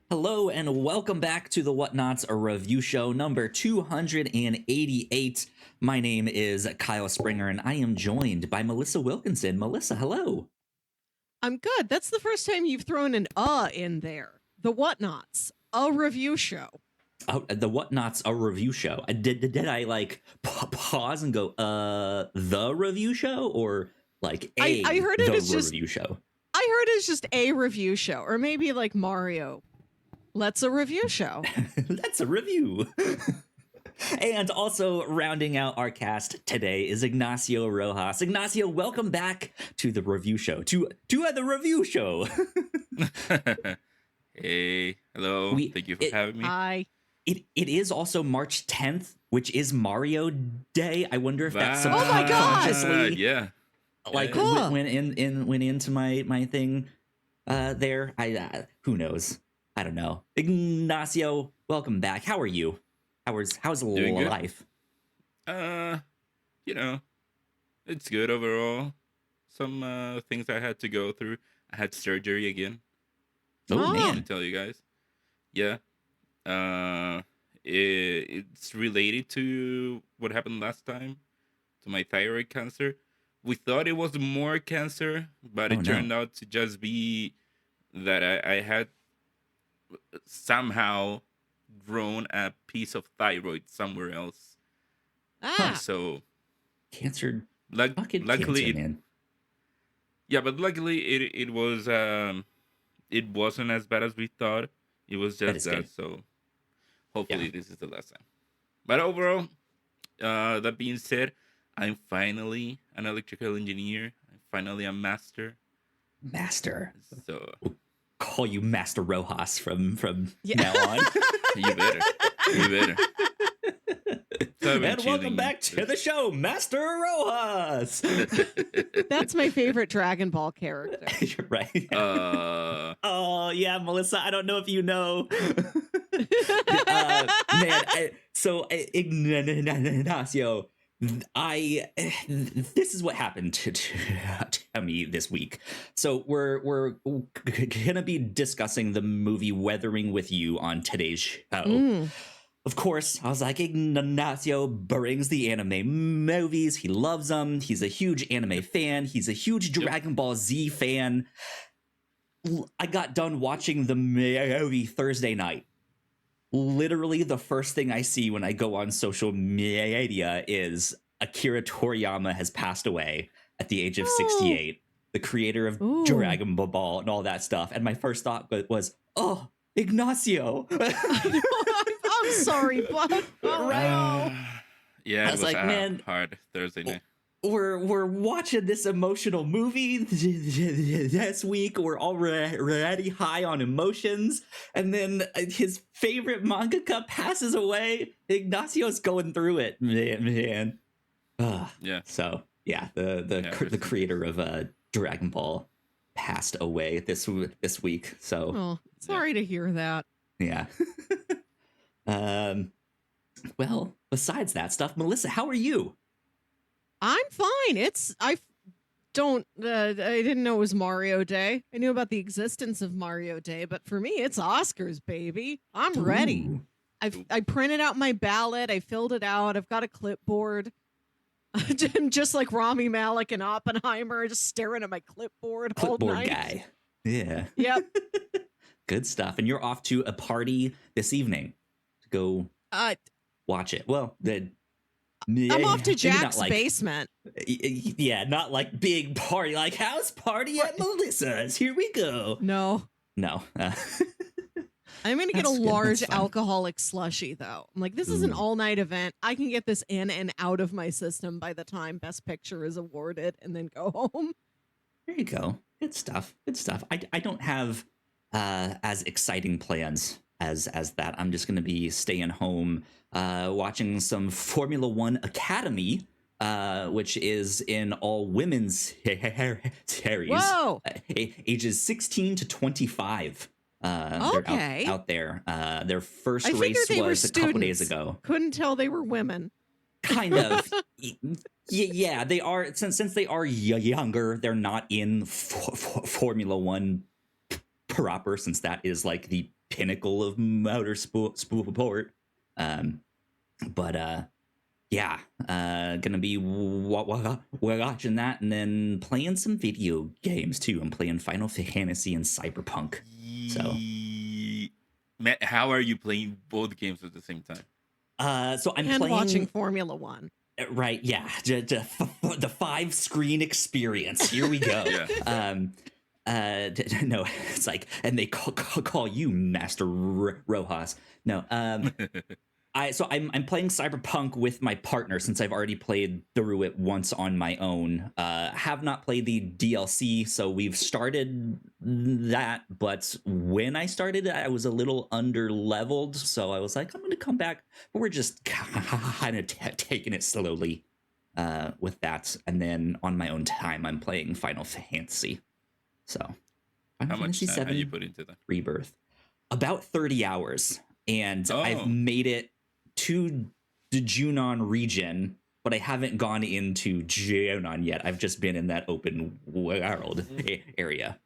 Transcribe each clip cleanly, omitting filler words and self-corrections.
Hello and welcome back to the Whatnauts, a review show number 288. My name is Kyle Springer and I am joined by Melissa Wilkinson. Melissa, hello. I'm good. That's the first time you've thrown an in there. The Whatnauts, a review show. Oh, the Whatnauts, a review show. Did I like pause and go, the review show, or like I heard it as review show? I heard it's just a review show, or maybe like Mario. Let's a review show. Let's a review. And also rounding out our cast today is Ignacio Rojas. Ignacio, welcome back to the review show. To the review show. Hey, hello. Thank you for having me. Hi. It is also March 10th, which is Mario Day. I wonder if that's Oh my God. Yeah. Like Cool. went into my thing there. Who knows? I don't know. Ignacio, welcome back. How are you? How's Doing good. life? It's good overall. Some things I had to go through. I had surgery again. Oh, To man. tell you guys. Yeah. It's related to what happened last time, to my thyroid cancer. We thought it was more cancer, but Oh, it no. turned out to just be that I had somehow grown a piece of thyroid somewhere else. So Cancer. luckily Cancer, it, man. yeah, but luckily it was it wasn't as bad as we thought. It was That just is that. good. So hopefully Yeah. this is the last time. But overall, that being said, I'm finally an electrical engineer. I'm finally a master. Master. So Call you Master Rojas from Yeah. now on. you better. You better. So I've been And welcome choosing back to the show, Master Rojas. That's my favorite Dragon Ball character. You're right. Oh yeah, Melissa. I don't know if you know. Ignacio, this is what happened to me this week. So we're gonna be discussing the movie Weathering with You on today's show. Mm. Of course, I was like, Ignacio brings the anime movies. He loves them. He's a huge anime fan. He's a huge Dragon Ball Z fan. I got done watching the movie Thursday night. Literally, the first thing I see when I go on social media is Akira Toriyama has passed away at the age of 68, the creator of Ooh. Dragon Ball and all that stuff. And my first thought was, oh, Ignacio. I'm sorry, bud. Oh, no. Yeah, I it was was like, man, hard Thursday night. we're watching this emotional movie this week. We're already high on emotions, and then his favorite mangaka passes away. Ignacio's going through it, man. Yeah. So yeah, the creator of Dragon Ball passed away this week. So Oh, sorry to hear that. yeah. Well, besides that stuff, Melissa, how are you? I'm fine. I didn't know it was Mario Day. I knew about the existence of Mario Day, but for me, it's Oscars, baby. I'm ready. Ooh. I printed out my ballot. I filled it out. I've got a clipboard. I'm just like Rami Malek and Oppenheimer, just staring at my clipboard all Clipboard night. guy. Yeah. Yep. Good stuff. And you're off to a party this evening to go watch it. Well, I'm off to maybe not Jack's like, basement. Yeah, not like big party, like house party at Melissa's. Here we go. No. I'm going to get a That's good. large That's fine. alcoholic slushy, though. I'm like, this is an Ooh. all-night event. I can get this in and out of my system by the time Best Picture is awarded and then go home. There you go. Good stuff. Good stuff. I don't have as exciting plans as that. I'm just going to be staying home watching some Formula One Academy, which is in all women's series. Whoa! Ages 16 to 25. Okay. They're out there. Their first I figured race they were was a couple students. days ago. Couldn't tell they were women. Kind of. Yeah, they are. Since they are younger, they're not in Formula One proper, since that is like the pinnacle of motorsport. But yeah, gonna be watching that and then playing some video games too. I'm playing Final Fantasy and Cyberpunk. So, Matt, how are you playing both games at the same time? so I'm and playing watching Formula One. right. Yeah, the 5-screen experience. Here we go. Yeah. No, it's like, and they call you Master Rojas. No, I'm playing Cyberpunk with my partner since I've already played through it once on my own. Have not played the DLC, so we've started that. But when I started it, I was a little under leveled, so I was like, I'm going to come back. But we're just kind of taking it slowly with that, and then on my own time, I'm playing Final Fantasy. So, Final How much Fantasy time have you 7 put into that? Rebirth, about 30 hours, and I've Oh. made it to the Junon region, but I haven't gone into Junon yet. I've just been in that open world area.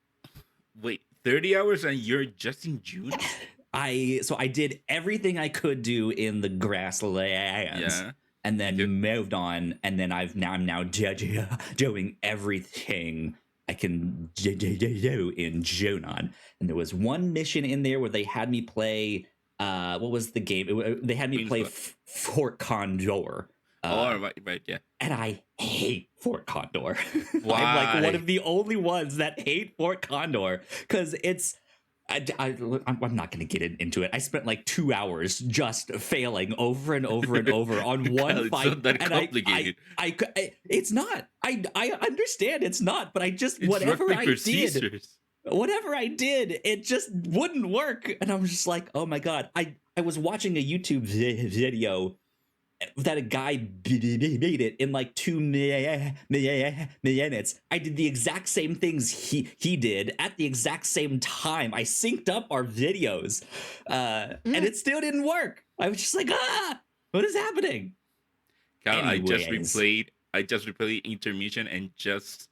Wait, 30 hours and you're just in June? I did everything I could do in the grasslands. Yeah. And then Okay. moved on, and then I'm now doing everything I can do in Junon. And there was one mission in there where they had me play. What was the game? They had me Queen's play Blood. Fort Condor. Oh, right, yeah. And I hate Fort Condor. I'm Why? like one of the only ones that hate Fort Condor because it's. I'm not going to get into it. I spent like 2 hours just failing over and over and over on one Kyle, it's fight. not that and complicated. it's not. I understand it's not, but I just It's whatever rock, I paper, did, scissors. whatever I did, it just wouldn't work. And I was just like, oh my god. I was watching a YouTube video that a guy made it in like 2 minutes. I did the exact same things he did at the exact same time. I synced up our videos, and it still didn't work. I was just like, what is happening? Kyle, I just Anyways. replayed intermission and just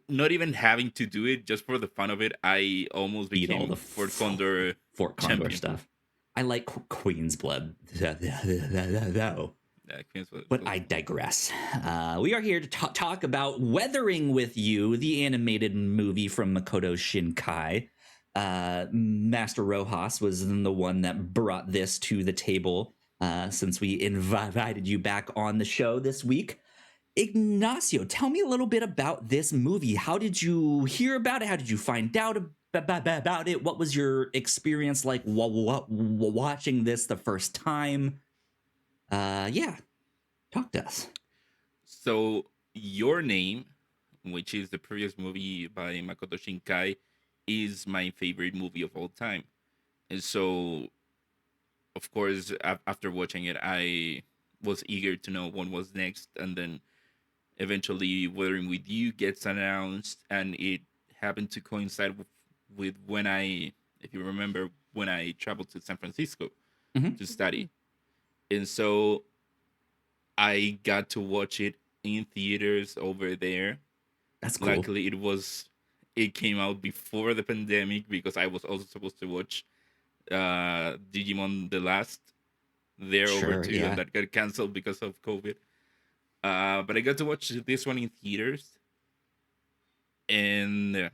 not even having to do it, just for the fun of it, I almost Beat all became the Fort Condor. Fort Condor champion. stuff. I like Queen's Blood, though. Yeah, Queen's Blood. But I digress. We are here to talk about Weathering with You, the animated movie from Makoto Shinkai. Master Rojas was the one that brought this to the table since we invited you back on the show this week. Ignacio, tell me a little bit about this movie. How did you hear about it? How did you find out about it? What was your experience like watching this the first time? Yeah, talk to us. So, Your Name, which is the previous movie by Makoto Shinkai, is my favorite movie of all time. And so, of course, after watching it, I was eager to know what was next. And then eventually, Weathering with You gets announced, and it happened to coincide with when if you remember, when I traveled to San Francisco to study. And so I got to watch it in theaters over there. That's cool. Luckily, it came out before the pandemic, because I was also supposed to watch Digimon The Last there over too, yeah. and that got canceled because of COVID. But I got to watch this one in theaters, and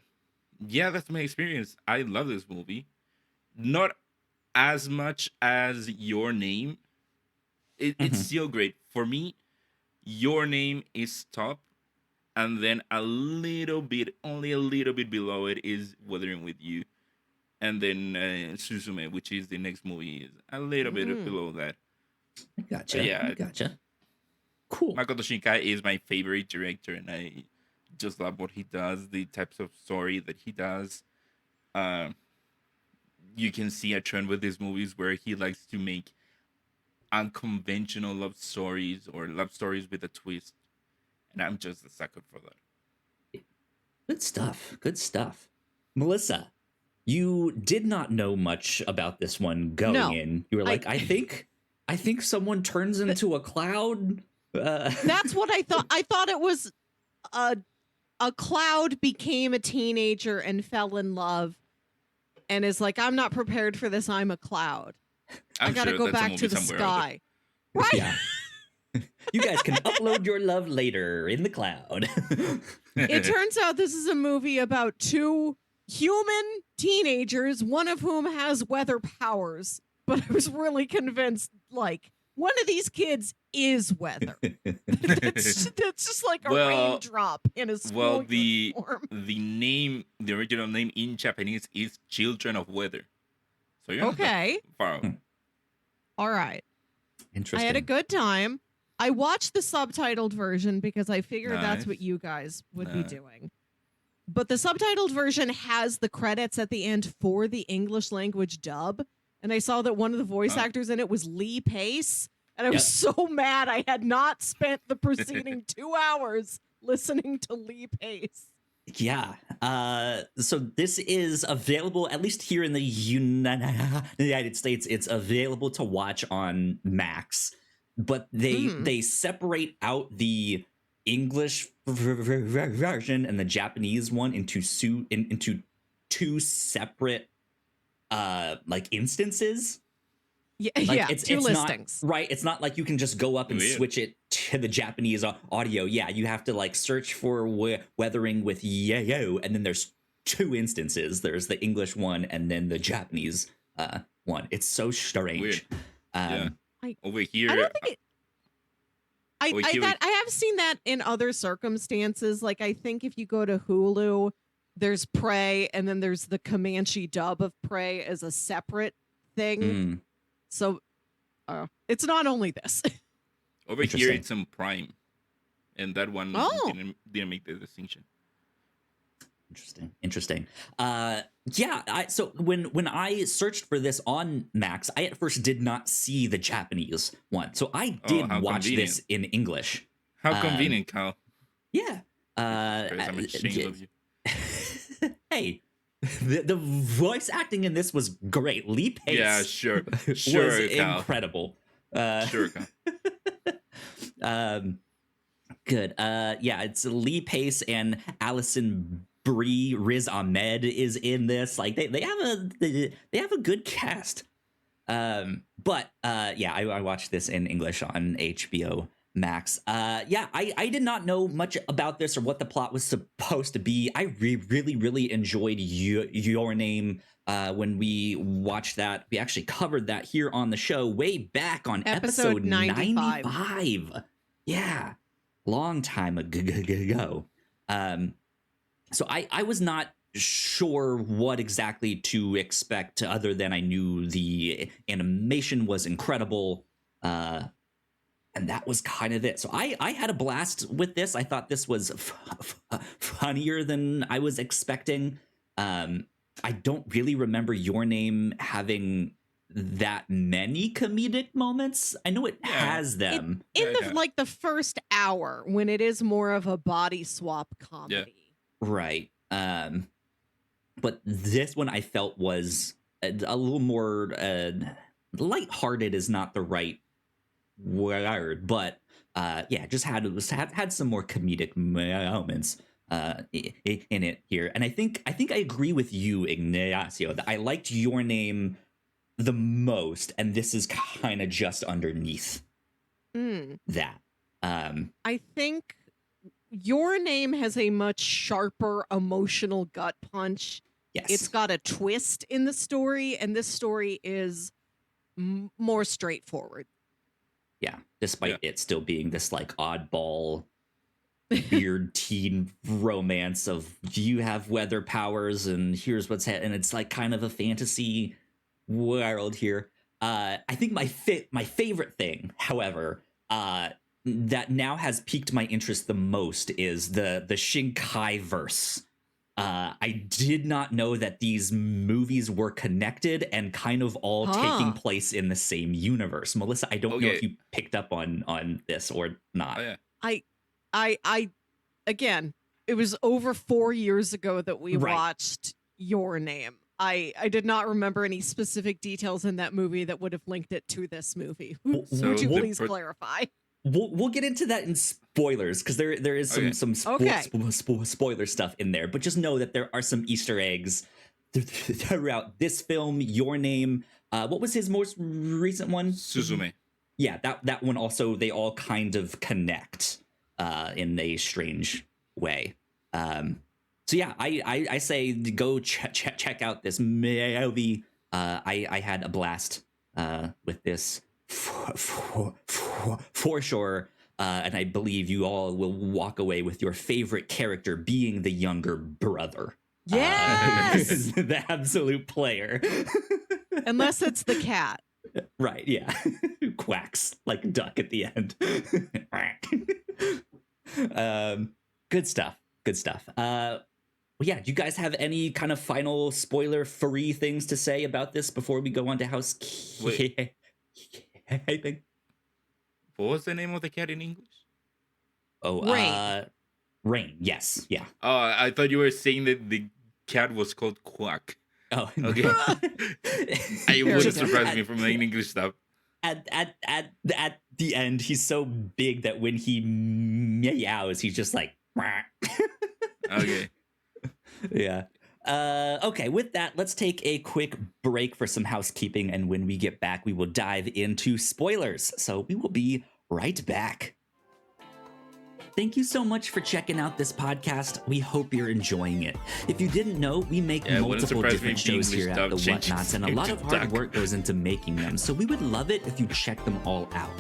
yeah, that's my experience. I love this movie, not as much as Your Name. It's still great for me. Your Name is top, and then only a little bit below it is Weathering with You, and then Suzume, which is the next movie, is a little bit below that. I gotcha. Yeah. I gotcha. Cool. Makoto Shinkai is my favorite director, and I just love what he does, the types of story that he does. You can see a trend with his movies where he likes to make unconventional love stories, or love stories with a twist, and I'm just a sucker for that. Good stuff. Good stuff. Melissa, you did not know much about this one going in. You were like, I think someone turns into a cloud. That's what I thought. I thought it was a cloud became a teenager and fell in love, and is like, I'm not prepared for this. I'm a cloud. I I'm gotta sure go that's a back movie to the somewhere out there. sky. Right. Yeah. You guys can upload your love later in the cloud. It turns out this is a movie about two human teenagers, one of whom has weather powers. But I was really convinced, like, one of these kids is weather. that's just like a Well- raindrop in a school Well, the uniform. the original name in Japanese is Children of Weather. So you're not that Okay. far away. All right. Interesting. I had a good time. I watched the subtitled version because I figured that's Nice. what you guys would be Nice. doing. But the subtitled version has the credits at the end for the English language dub. And I saw that one of the voice Oh. actors in it was Lee Pace. And I was Yep. so mad I had not spent the preceding 2 hours listening to Lee Pace. Yeah. So this is available, at least here in the United States, it's available to watch on Max. But they separate out the English version and the Japanese one into two separate like instances. Yeah, Like yeah, it's two not listings. right. It's not like you can just go up and Weird. switch it to the Japanese audio. Yeah, you have to like search for weathering with yayo, and then there's two instances. There's the English one and then the Japanese one. It's so strange. Weird. Yeah. Over here, I don't think it. Oh, here we- I have seen that in other circumstances. Like I think if you go to Hulu, there's Prey, and then there's the Comanche dub of Prey as a separate thing. Mm, So it's not only this. over here Interesting. it's on Prime, and that one Oh. didn't make the distinction. interesting. Yeah. So when I searched for this on Max, I at first did not see the Japanese one. So I did how watch convenient. this in English. How Um, convenient, Kyle. Yeah. I'm ashamed of you. Hey, the voice acting in this was great. Lee Pace Yeah, sure, was sure, Kyle. incredible. Sure, Kyle. Good. Yeah, it's Lee Pace and Allison Brie. Riz Ahmed is in this. Like they have a good cast. But yeah, I watched this in English on HBO Max. Yeah, I did not know much about this or what the plot was supposed to be. I really enjoyed Your Name when we watched that. We actually covered that here on the show way back on episode 95. 95. Yeah, long time ago. So I was not sure what exactly to expect other than I knew the animation was incredible. And that was kind of it. So I had a blast with this. I thought this was funnier than I was expecting. I don't really remember Your Name having that many comedic moments. I know it Yeah. has them. In Yeah. like the first hour, when it is more of a body swap comedy. Right. But this one I felt was a little more lighthearted is not the right word, but yeah, just had some more comedic moments in it here. And I think I agree with you, Ignacio, that I liked Your Name the most, and this is kind of just underneath Mm. that. I think Your Name has a much sharper emotional gut punch. Yes. It's got a twist in the story, and this story is more straightforward. Yeah, despite it still being this like oddball, weird teen romance of you have weather powers and here's what's and it's like kind of a fantasy world here. I think my favorite thing, however, that now has piqued my interest the most is the Shinkai verse. I did not know that these movies were connected and kind of all taking place in the same universe. Melissa, I don't know if you picked up on this or not. Oh, yeah. I again, it was over 4 years ago that we Right. watched Your Name. I did not remember any specific details in that movie that would have linked it to this movie. So Would you the please per- clarify? We'll get into that in spoilers because there is Okay. some Okay. spoiler stuff in there, but just know that there are some Easter eggs throughout this film, Your Name. What was his most recent one? Suzume. Yeah, that one also, they all kind of connect in a strange way. So yeah, I say go check out this movie. I had a blast with this for sure. And I believe you all will walk away with your favorite character being the younger brother. Yes! The absolute player. Unless it's the cat. Right, yeah. Who quacks like a duck at the end. Good stuff. Good stuff. Well, yeah, do you guys have any kind of final spoiler-free things to say about this before we go on to housekeeping? What was the name of the cat in English? Oh, Rain. Rain, yes, yeah. Oh, I thought you were saying that the cat was called Quack. Oh, Okay. It wouldn't surprise me from the English stuff. At the end, he's so big that when he meows, he's just like, Okay. yeah. Okay, with that, let's take a quick break for some housekeeping, and when we get back, we will dive into spoilers. So we will be right back. Thank you so much for checking out this podcast. We hope you're enjoying it. If you didn't know, we make multiple different shows here at the Whatnauts, and a lot of hard work goes into making them, so we would love it if you check them all out.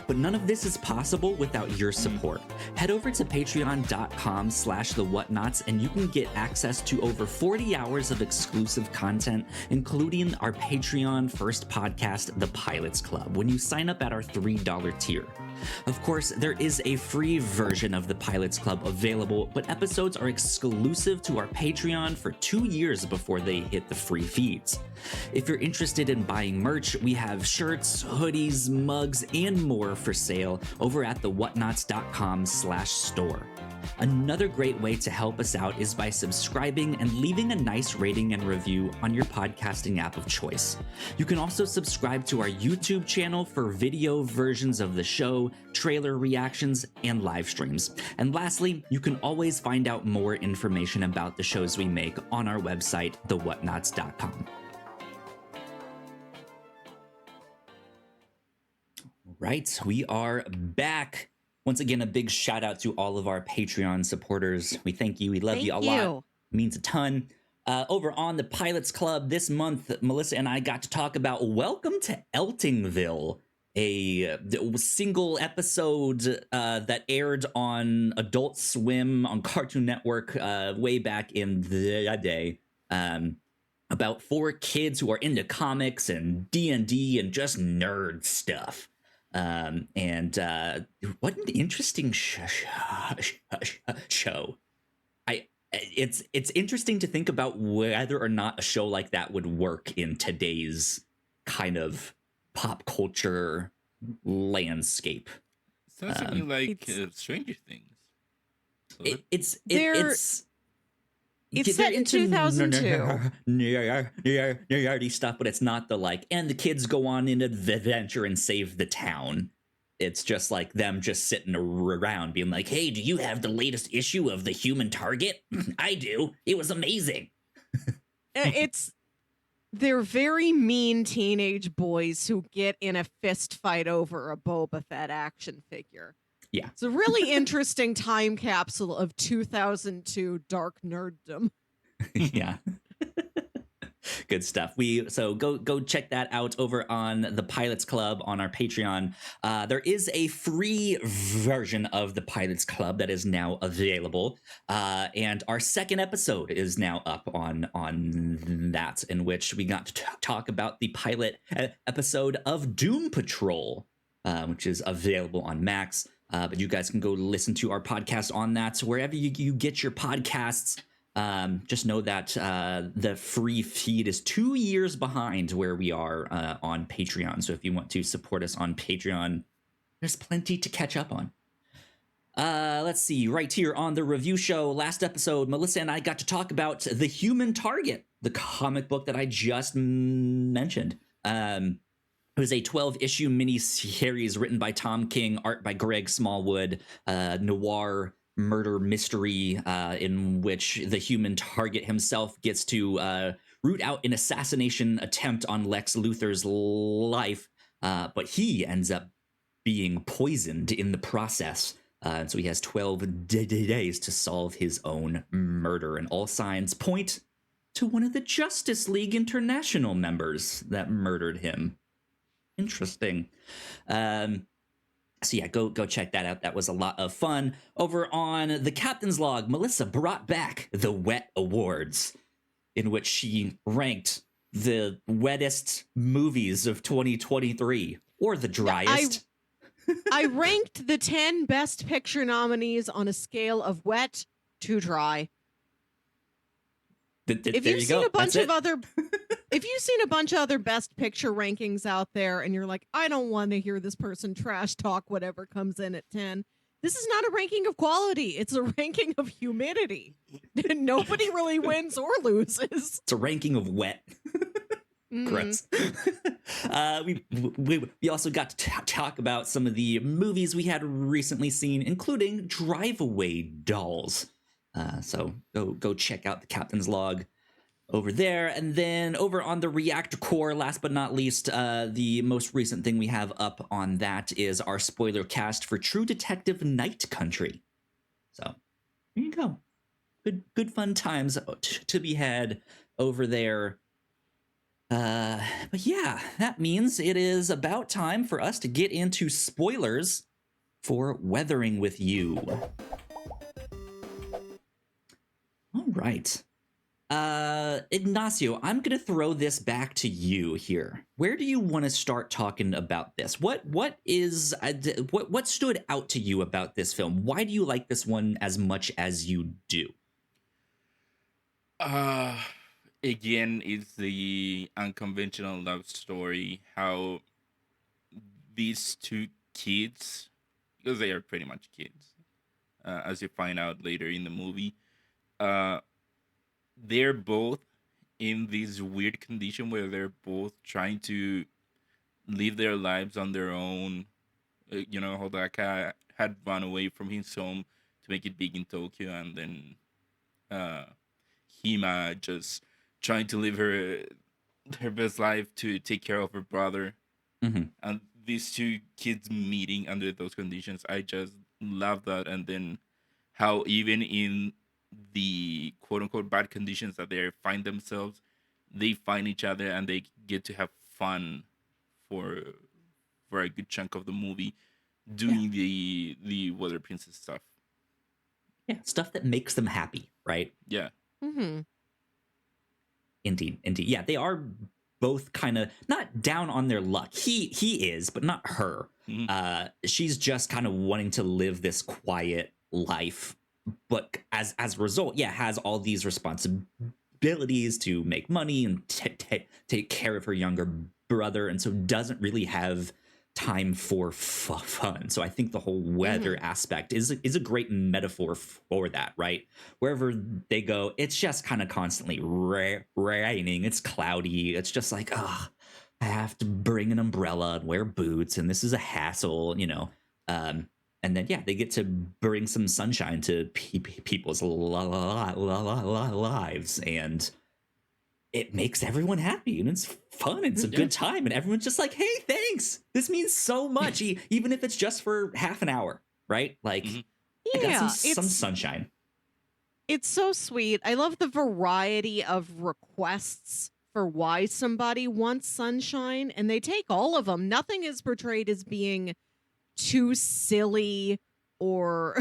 But none of this is possible without your support. Head over to patreon.com/thewhatnauts, and you can get access to over 40 hours of exclusive content, including our Patreon first podcast, The Pilots Club, when you sign up at our $3 tier. Of course, there is a free version of the Pilots Club available, but episodes are exclusive to our Patreon for 2 years before they hit the free feeds. If you're interested in buying merch, we have shirts, hoodies, mugs, and more for sale over at thewhatnauts.com/store. Another great way to help us out is by subscribing and leaving a nice rating and review on your podcasting app of choice. You can also subscribe to our YouTube channel for video versions of the show, trailer reactions, and live streams. And lastly, you can always find out more information about the shows we make on our website, thewhatnauts.com. Right, we are back. Once again, a big shout out to all of our Patreon supporters. We thank you. We love you a lot. It means a ton. Over on the Pilots Club this month, Melissa and I got to talk about Welcome to Eltingville, a single episode that aired on Adult Swim on Cartoon Network way back in the day. About 4 kids who are into comics and D&D and just nerd stuff. What an interesting show. It's interesting to think about whether or not a show like that would work in today's kind of pop culture landscape. Sounds to me like Stranger Things. It's set in 2002. Nerdy stuff, but it's not the like, and the kids go on an adventure and save the town. It's just like them just sitting around being like, hey, do you have the latest issue of The Human Target? I do. It was amazing. They're very mean teenage boys who get in a fist fight over a Boba Fett action figure. Yeah. It's a really interesting time capsule of 2002 dark nerddom. Yeah. Good stuff. So go check that out over on the Pilots Club on our Patreon. There is a free version of the Pilots Club that is now available. And our second episode is now up on that, in which we got to talk about the pilot episode of Doom Patrol, which is available on Max. But you guys can go listen to our podcast on that. So wherever you get your podcasts, just know that the free feed is 2 years behind where we are on Patreon. So if you want to support us on Patreon, there's plenty to catch up on. Let's see, right here on the review show, last episode, Melissa and I got to talk about The Human Target, the comic book that I just mentioned. It was a 12-issue mini-series written by Tom King, art by Greg Smallwood, noir murder mystery in which the Human Target himself gets to root out an assassination attempt on Lex Luthor's life, but he ends up being poisoned in the process. And so he has 12 days to solve his own murder, and all signs point to one of the Justice League International members that murdered him. Interesting. So yeah, go check that out. That was a lot of fun. Over on the Captain's Log, Melissa brought back the Wet Awards, in which she ranked the wettest movies of 2023, or the driest. I ranked the 10 Best Picture nominees on a scale of wet to dry. If you've seen a bunch of other Best Picture rankings out there and you're like, I don't want to hear this person trash talk whatever comes in at 10, this is not a ranking of quality. It's a ranking of humidity. Nobody really wins or loses. It's a ranking of wet. Gross. We also got to talk about some of the movies we had recently seen, including Drive-Away Dolls. So go check out the Captain's Log over there. And then over on the React Core, last but not least, the most recent thing we have up on that is our spoiler cast for True Detective Night Country. So there you go. Good fun times to be had over there. But yeah, that means it is about time for us to get into spoilers for Weathering with You. All right. Ignacio, I'm going to throw this back to you here. Where do you want to start talking about this? What stood out to you about this film? Why do you like this one as much as you do? Again, it's the unconventional love story. How these two kids, because they are pretty much kids, as you find out later in the movie, they're both in this weird condition where they're both trying to live their lives on their own. Hodaka had run away from his home to make it big in Tokyo, and then Hina just trying to live her best life to take care of her brother. Mm-hmm. And these two kids meeting under those conditions, I just love that. And then how even in the quote-unquote bad conditions that they find themselves, they find each other and they get to have fun for a good chunk of the movie doing the Weather Princess stuff. Yeah, stuff that makes them happy, right? Yeah. Mm-hmm. Indeed. Yeah, they are both kind of not down on their luck. He is, but not her. Mm-hmm. She's just kind of wanting to live this quiet life, but as a result, has all these responsibilities to make money and take care of her younger brother, and so doesn't really have time for fun. So I think the whole weather aspect is a great metaphor for that, right? Wherever they go, it's just kind of constantly raining. It's cloudy. It's just like, I have to bring an umbrella and wear boots, and this is a hassle, and then they get to bring some sunshine to people's lives, and it makes everyone happy, and it's fun. It's a good time, and everyone's just like, hey, thanks. This means so much, even if it's just for half an hour, right? Like, I got some sunshine. It's so sweet. I love the variety of requests for why somebody wants sunshine, and they take all of them. Nothing is portrayed as being too silly or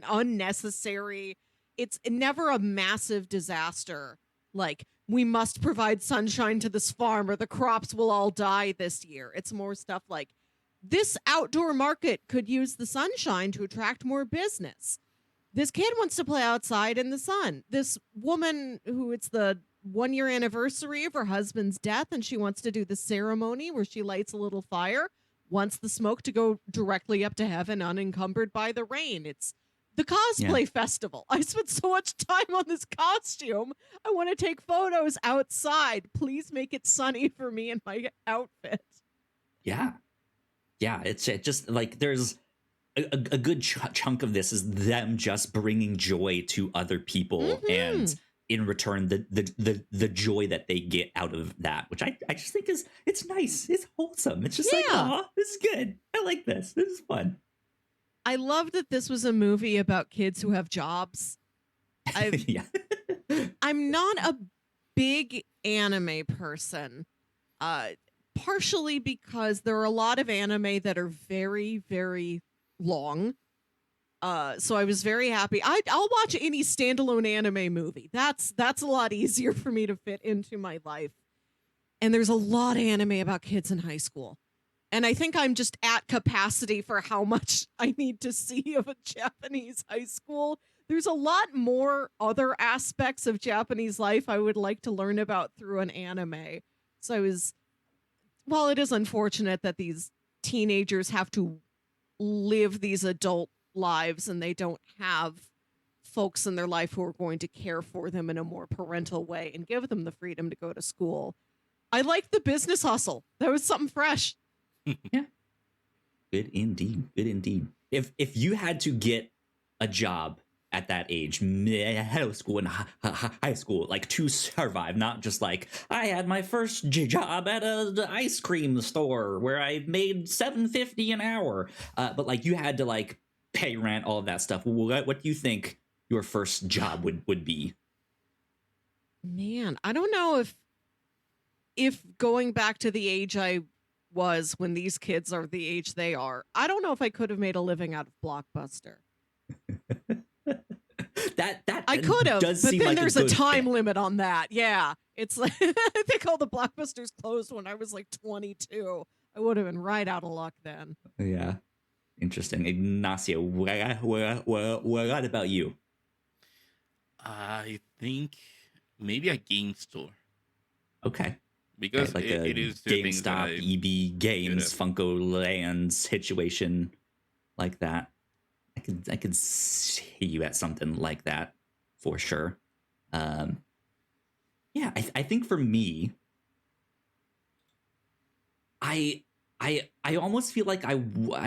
unnecessary. It's never a massive disaster. Like, we must provide sunshine to this farm or the crops will all die this year. It's more stuff like, this outdoor market could use the sunshine to attract more business. This kid wants to play outside in the sun. This woman who it's the 1-year anniversary of her husband's death, and she wants to do the ceremony where she lights a little fire, wants the smoke to go directly up to heaven unencumbered by the rain. It's the cosplay festival. I spent so much time on this costume. I want to take photos outside. Please make it sunny for me in my outfit. Yeah. It's just like there's a good chunk of this is them just bringing joy to other people and in return the joy that they get out of that, which I just think it's nice, it's wholesome, it's just like, Yeah. oh, this is good, I like this is fun. I love that this was a movie about kids who have jobs. Yeah. I'm not a big anime person, partially because there are a lot of anime that are very, very long. So I was very happy. I'll watch any standalone anime movie. That's a lot easier for me to fit into my life. And there's a lot of anime about kids in high school. And I think I'm just at capacity for how much I need to see of a Japanese high school. There's a lot more other aspects of Japanese life I would like to learn about through an anime. So while it is unfortunate that these teenagers have to live these adult lives and they don't have folks in their life who are going to care for them in a more parental way and give them the freedom to go to school, I like the business hustle. That was something fresh. Yeah. Good indeed. Good indeed. If you had to get a job at that age, middle school and high school, like to survive, not just like I had my first job at a ice cream store where I made $7.50 an hour, but like you had to like pay rent, all of that stuff. What do you think your first job would be? Man, I don't know if going back to the age I was when these kids are the age they are, I don't know if I could have made a living out of Blockbuster. that I could have, does but seem then like there's a a good time fit. limit on that. Yeah, it's like I think all the Blockbusters closed when I was like 22. I would have been right out of luck then. Yeah, interesting. Ignacio, what about you? I think maybe a game store Okay. because Like it a is the things that GameStop, I EB good Games, at. Funko Lands situation like that. I could see you at something like that for sure. Yeah, I think for me, I almost feel like I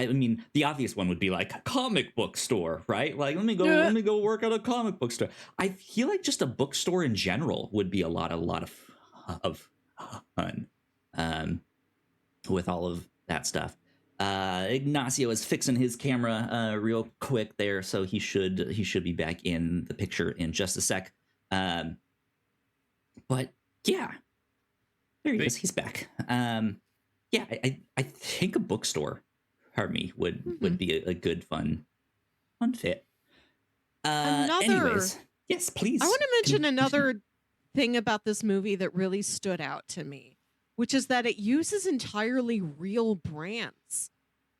mean the obvious one would be like a comic book store, right? Like let me go work at a comic book store. I feel like just a bookstore in general would be a lot of fun. With all of that stuff. Ignacio is fixing his camera real quick there, so he should be back in the picture in just a sec. But yeah, there he is. He's back. Yeah, I think a bookstore for me would be a good fun fit. Anyways, yes, please. I want to mention another thing about this movie that really stood out to me, which is that it uses entirely real brands.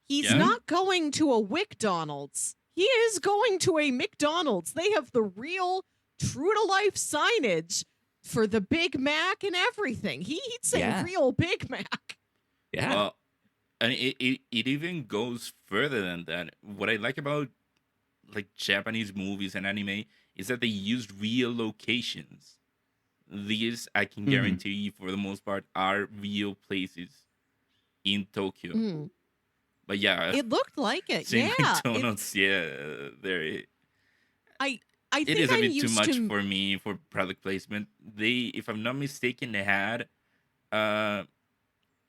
He's not going to a McDonald's. He is going to a McDonald's. They have the real true to life signage for the Big Mac and everything. He'd say real Big Mac. Yeah. Well, and it even goes further than that. What I like about like Japanese movies and anime is that they use real locations. These I can guarantee for the most part are real places in Tokyo. Mm. But yeah, It looked like it. seeing Yeah. McDonald's, there. I It think is a I'm bit too used much to for me for product placement. They, if I'm not mistaken, they had uh,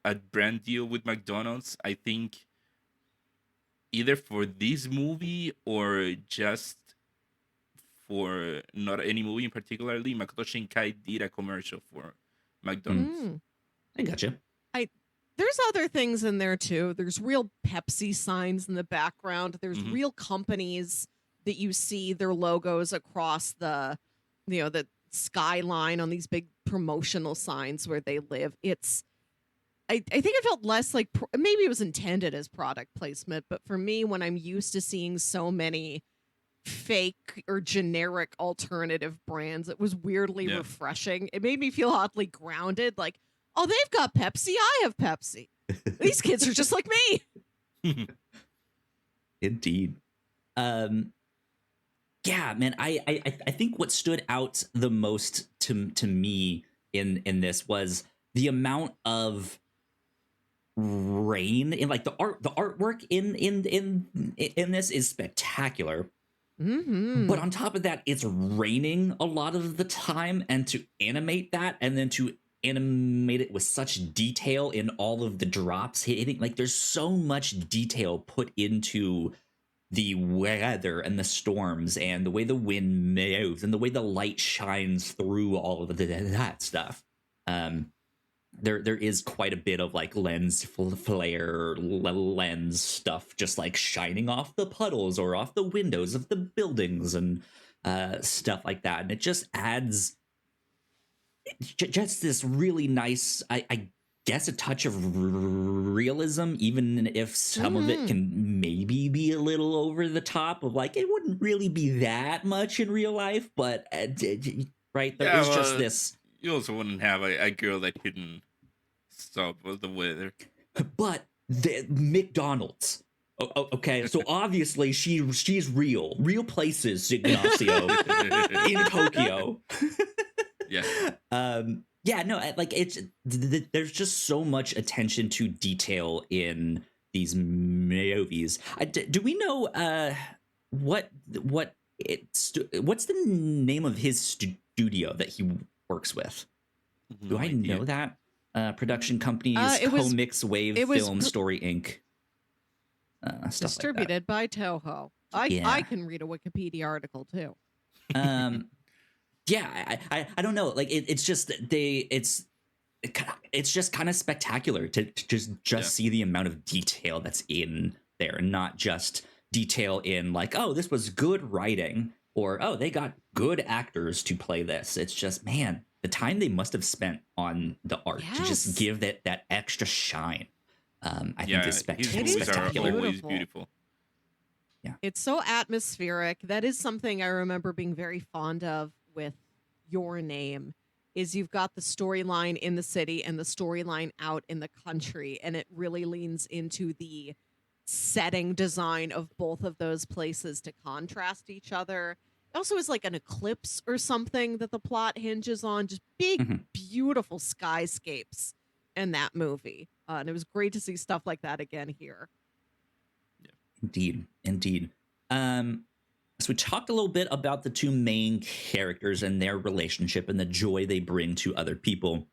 a brand deal with McDonald's. I think either for this movie or just for not any movie in particularly. Makoto Shinkai did a commercial for McDonald's. I gotcha. There's other things in there too. There's real Pepsi signs in the background. There's real companies that you see their logos across the skyline on these big promotional signs where they live. I think it felt less like maybe it was intended as product placement, but for me, when I'm used to seeing so many fake or generic alternative brands, it was weirdly refreshing. It made me feel oddly grounded. Like, oh, they've got Pepsi. I have Pepsi. These kids are just like me. Indeed. Yeah, man. I think what stood out the most to me in this was the amount of rain in like the artwork in this is spectacular. Mm-hmm. But on top of that, it's raining a lot of the time, and to animate that and then to animate it with such detail in all of the drops hitting, like there's so much detail put into the weather and the storms and the way the wind moves and the way the light shines through all of that stuff. There is quite a bit of like lens flare, lens stuff, just like shining off the puddles or off the windows of the buildings and stuff like that, and it just adds just this really nice, I guess, a touch of realism, even if some of it can maybe be a little over the top of like, it wouldn't really be that much in real life, but right, there is just this. You also wouldn't have a girl that couldn't stop with the weather. But the McDonald's. Okay, so obviously she's real places, Ignacio, in Tokyo. Yeah. Yeah, no, like there's just so much attention to detail in these movies. Do we know what's the name of his studio that he works with? Do I know that? Production companies, Comix Wave Film Story Inc. Stuff distributed by Toho. I can read a Wikipedia article too. Yeah, I don't know. Like it's just it's just kind of spectacular to just see the amount of detail that's in there, and not just detail in like, oh, this was good writing, or oh, they got good actors to play this. It's just, man, the time they must have spent on the art to just give that extra shine. I think is spectacular. Are always beautiful. Yeah, it's so atmospheric. That is something I remember being very fond of with Your Name. Is you've got the storyline in the city and the storyline out in the country, and it really leans into the setting design of both of those places to contrast each other. It also is like an eclipse or something that the plot hinges on. Just big, beautiful skyscapes in that movie. And it was great to see stuff like that again here. Indeed. So we talked a little bit about the two main characters and their relationship and the joy they bring to other people.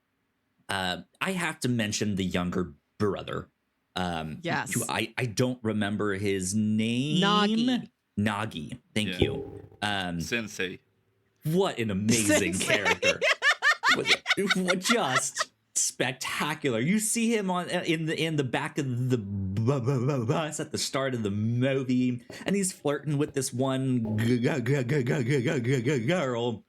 I have to mention the younger brother. Yes. I don't remember his name. Nagi. Thank you. Sensei. What an amazing character. Just spectacular. You see him in the back of the bus at the start of the movie, and he's flirting with this one girl,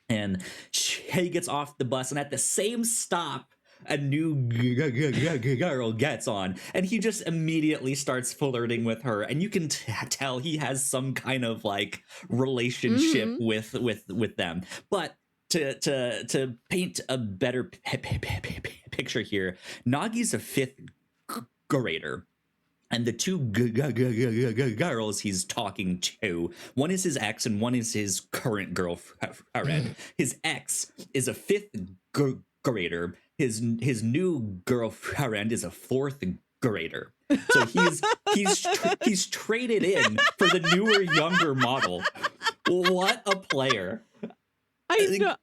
and he gets off the bus, and at the same stop a new girl gets on, and he just immediately starts flirting with her, and you can tell he has some kind of like relationship with them. But to paint a better picture here, Nagi's a fifth grader, and the two girls he's talking to, one is his ex and one is his current girlfriend. His ex is a fifth grader. His new girlfriend is a fourth grader. So he's traded in for the newer, younger model. What a player! I know.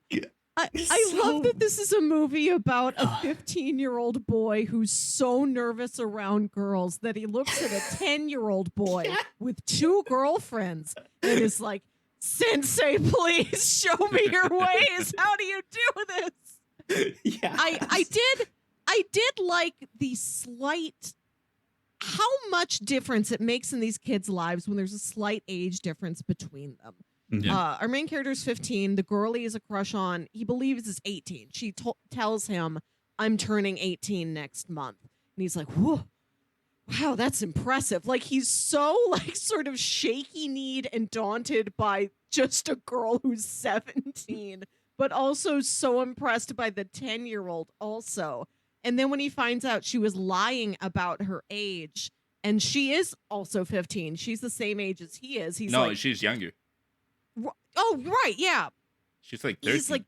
I love that this is a movie about a 15-year-old boy who's so nervous around girls that he looks at a 10-year-old boy with two girlfriends and is like, "Sensei, please show me your ways. How do you do this?" Yeah. I did like the slight, how much difference it makes in these kids' lives when there's a slight age difference between them. Yeah. Our main character is 15. The girl he has a crush on, he believes is 18. She tells him, "I'm turning 18 next month." And he's like, "Whoa, wow, that's impressive." Like, he's so like sort of shaky-kneed and daunted by just a girl who's 17, but also so impressed by the 10-year-old also. And then when he finds out she was lying about her age, and she is also 15, she's the same age as he is. He's like, she's younger. "Oh, right, yeah." She's like 13. He's like,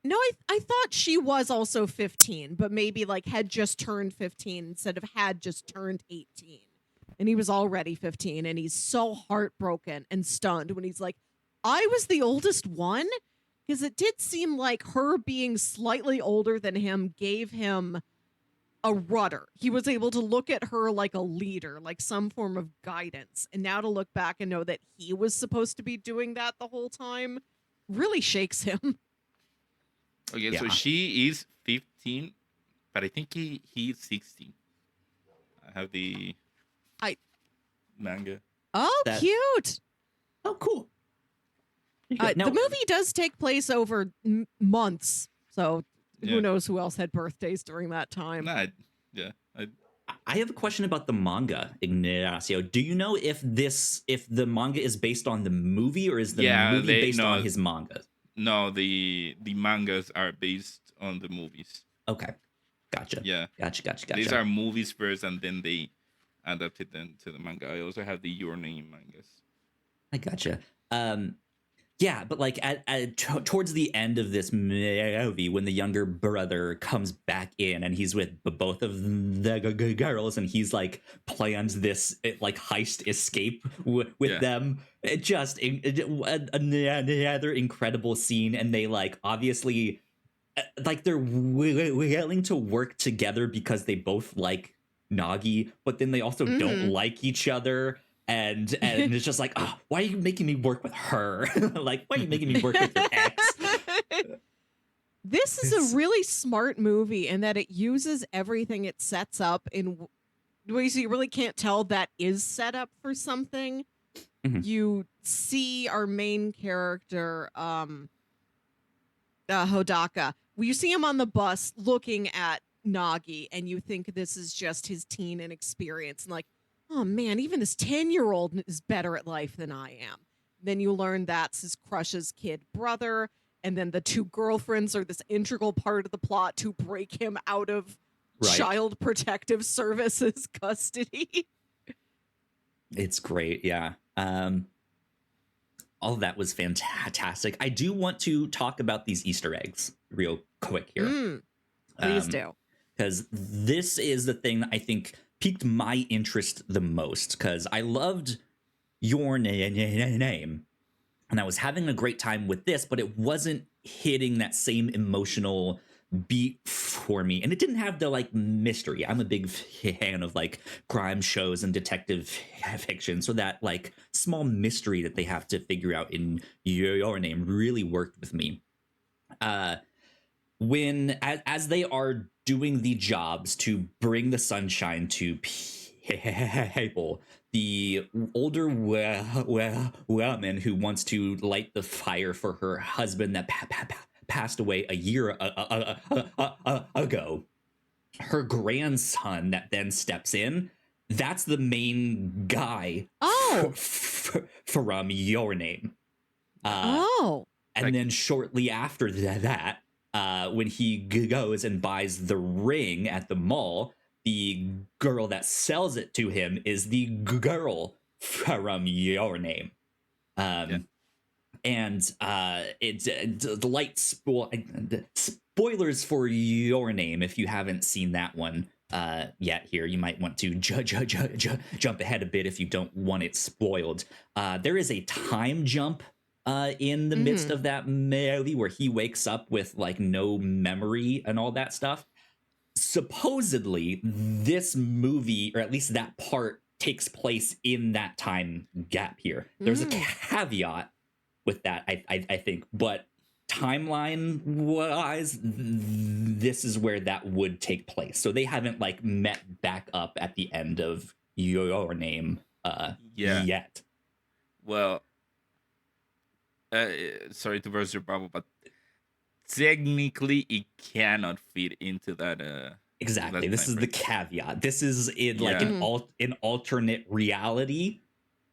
"No, I thought she was also 15, but maybe like had just turned 15 instead of had just turned 18." and he was already 15, and he's so heartbroken and stunned when he's like, I was the oldest one? Because it did seem like her being slightly older than him gave him a rudder. He was able to look at her like a leader, like some form of guidance. And now to look back and know that he was supposed to be doing that the whole time really shakes him. Okay, so Yeah. she is 15, but I think he's 16. I have the manga. Oh, That- cute. Oh, cool. Now- The movie does take place over months. So Yeah. who knows who else had birthdays during that time. Nah, yeah. I have a question about the manga, Ignacio. Do you know if the manga is based on the movie, or is the movie based on his manga? No, the mangas are based on the movies. Okay, gotcha. Yeah. Gotcha. These are movies first, and then they adapted them to the manga. I also have the Your Name mangas. I gotcha. Yeah, but like towards the end of this movie, when the younger brother comes back in and he's with both of the girls, and he's like plans this like heist escape with them, it just another incredible scene. And they like obviously like they're willing to work together because they both like Nagi, but then they also don't like each other. And it's just like, oh, why are you making me work with her? Like, why are you making me work with your ex? This is a really smart movie in that it uses everything it sets up in ways you really can't tell that is set up for something. Mhm. You see our main character, Hodaka. You see him on the bus looking at Nagi, and you think this is just his teen inexperience. And like, oh man, even this 10-year-old is better at life than I am. Then you learn that's his crush's kid brother. And then the two girlfriends are this integral part of the plot to break him out of Child Protective Services custody. It's great, yeah. All of that was fantastic. I do want to talk about these Easter eggs real quick here. Please do. Because this is the thing that I think piqued my interest the most, because I loved Your Name, and I was having a great time with this, but it wasn't hitting that same emotional beat for me, and it didn't have the like mystery. I'm a big fan of like crime shows and detective fiction, so that like small mystery that they have to figure out in Your Name really worked with me. When as they are doing the jobs to bring the sunshine to people, the older woman who wants to light the fire for her husband that passed away a year ago, her grandson that then steps in, that's the main guy from Your Name. And then shortly after that, when he goes and buys the ring at the mall, the girl that sells it to him is the girl from Your Name. And it's the light spoilers for Your Name. If you haven't seen that one yet here, you might want to jump ahead a bit if you don't want it spoiled. There is a time jump in the midst of that movie where he wakes up with like no memory and all that stuff. Supposedly this movie, or at least that part, takes place in that time gap here. There's a caveat with that, I think, but timeline wise, this is where that would take place. So they haven't like met back up at the end of Your Name yet. Well, sorry to burst your bubble, but technically it cannot fit into that. Exactly. This is the caveat. This is in like an alternate reality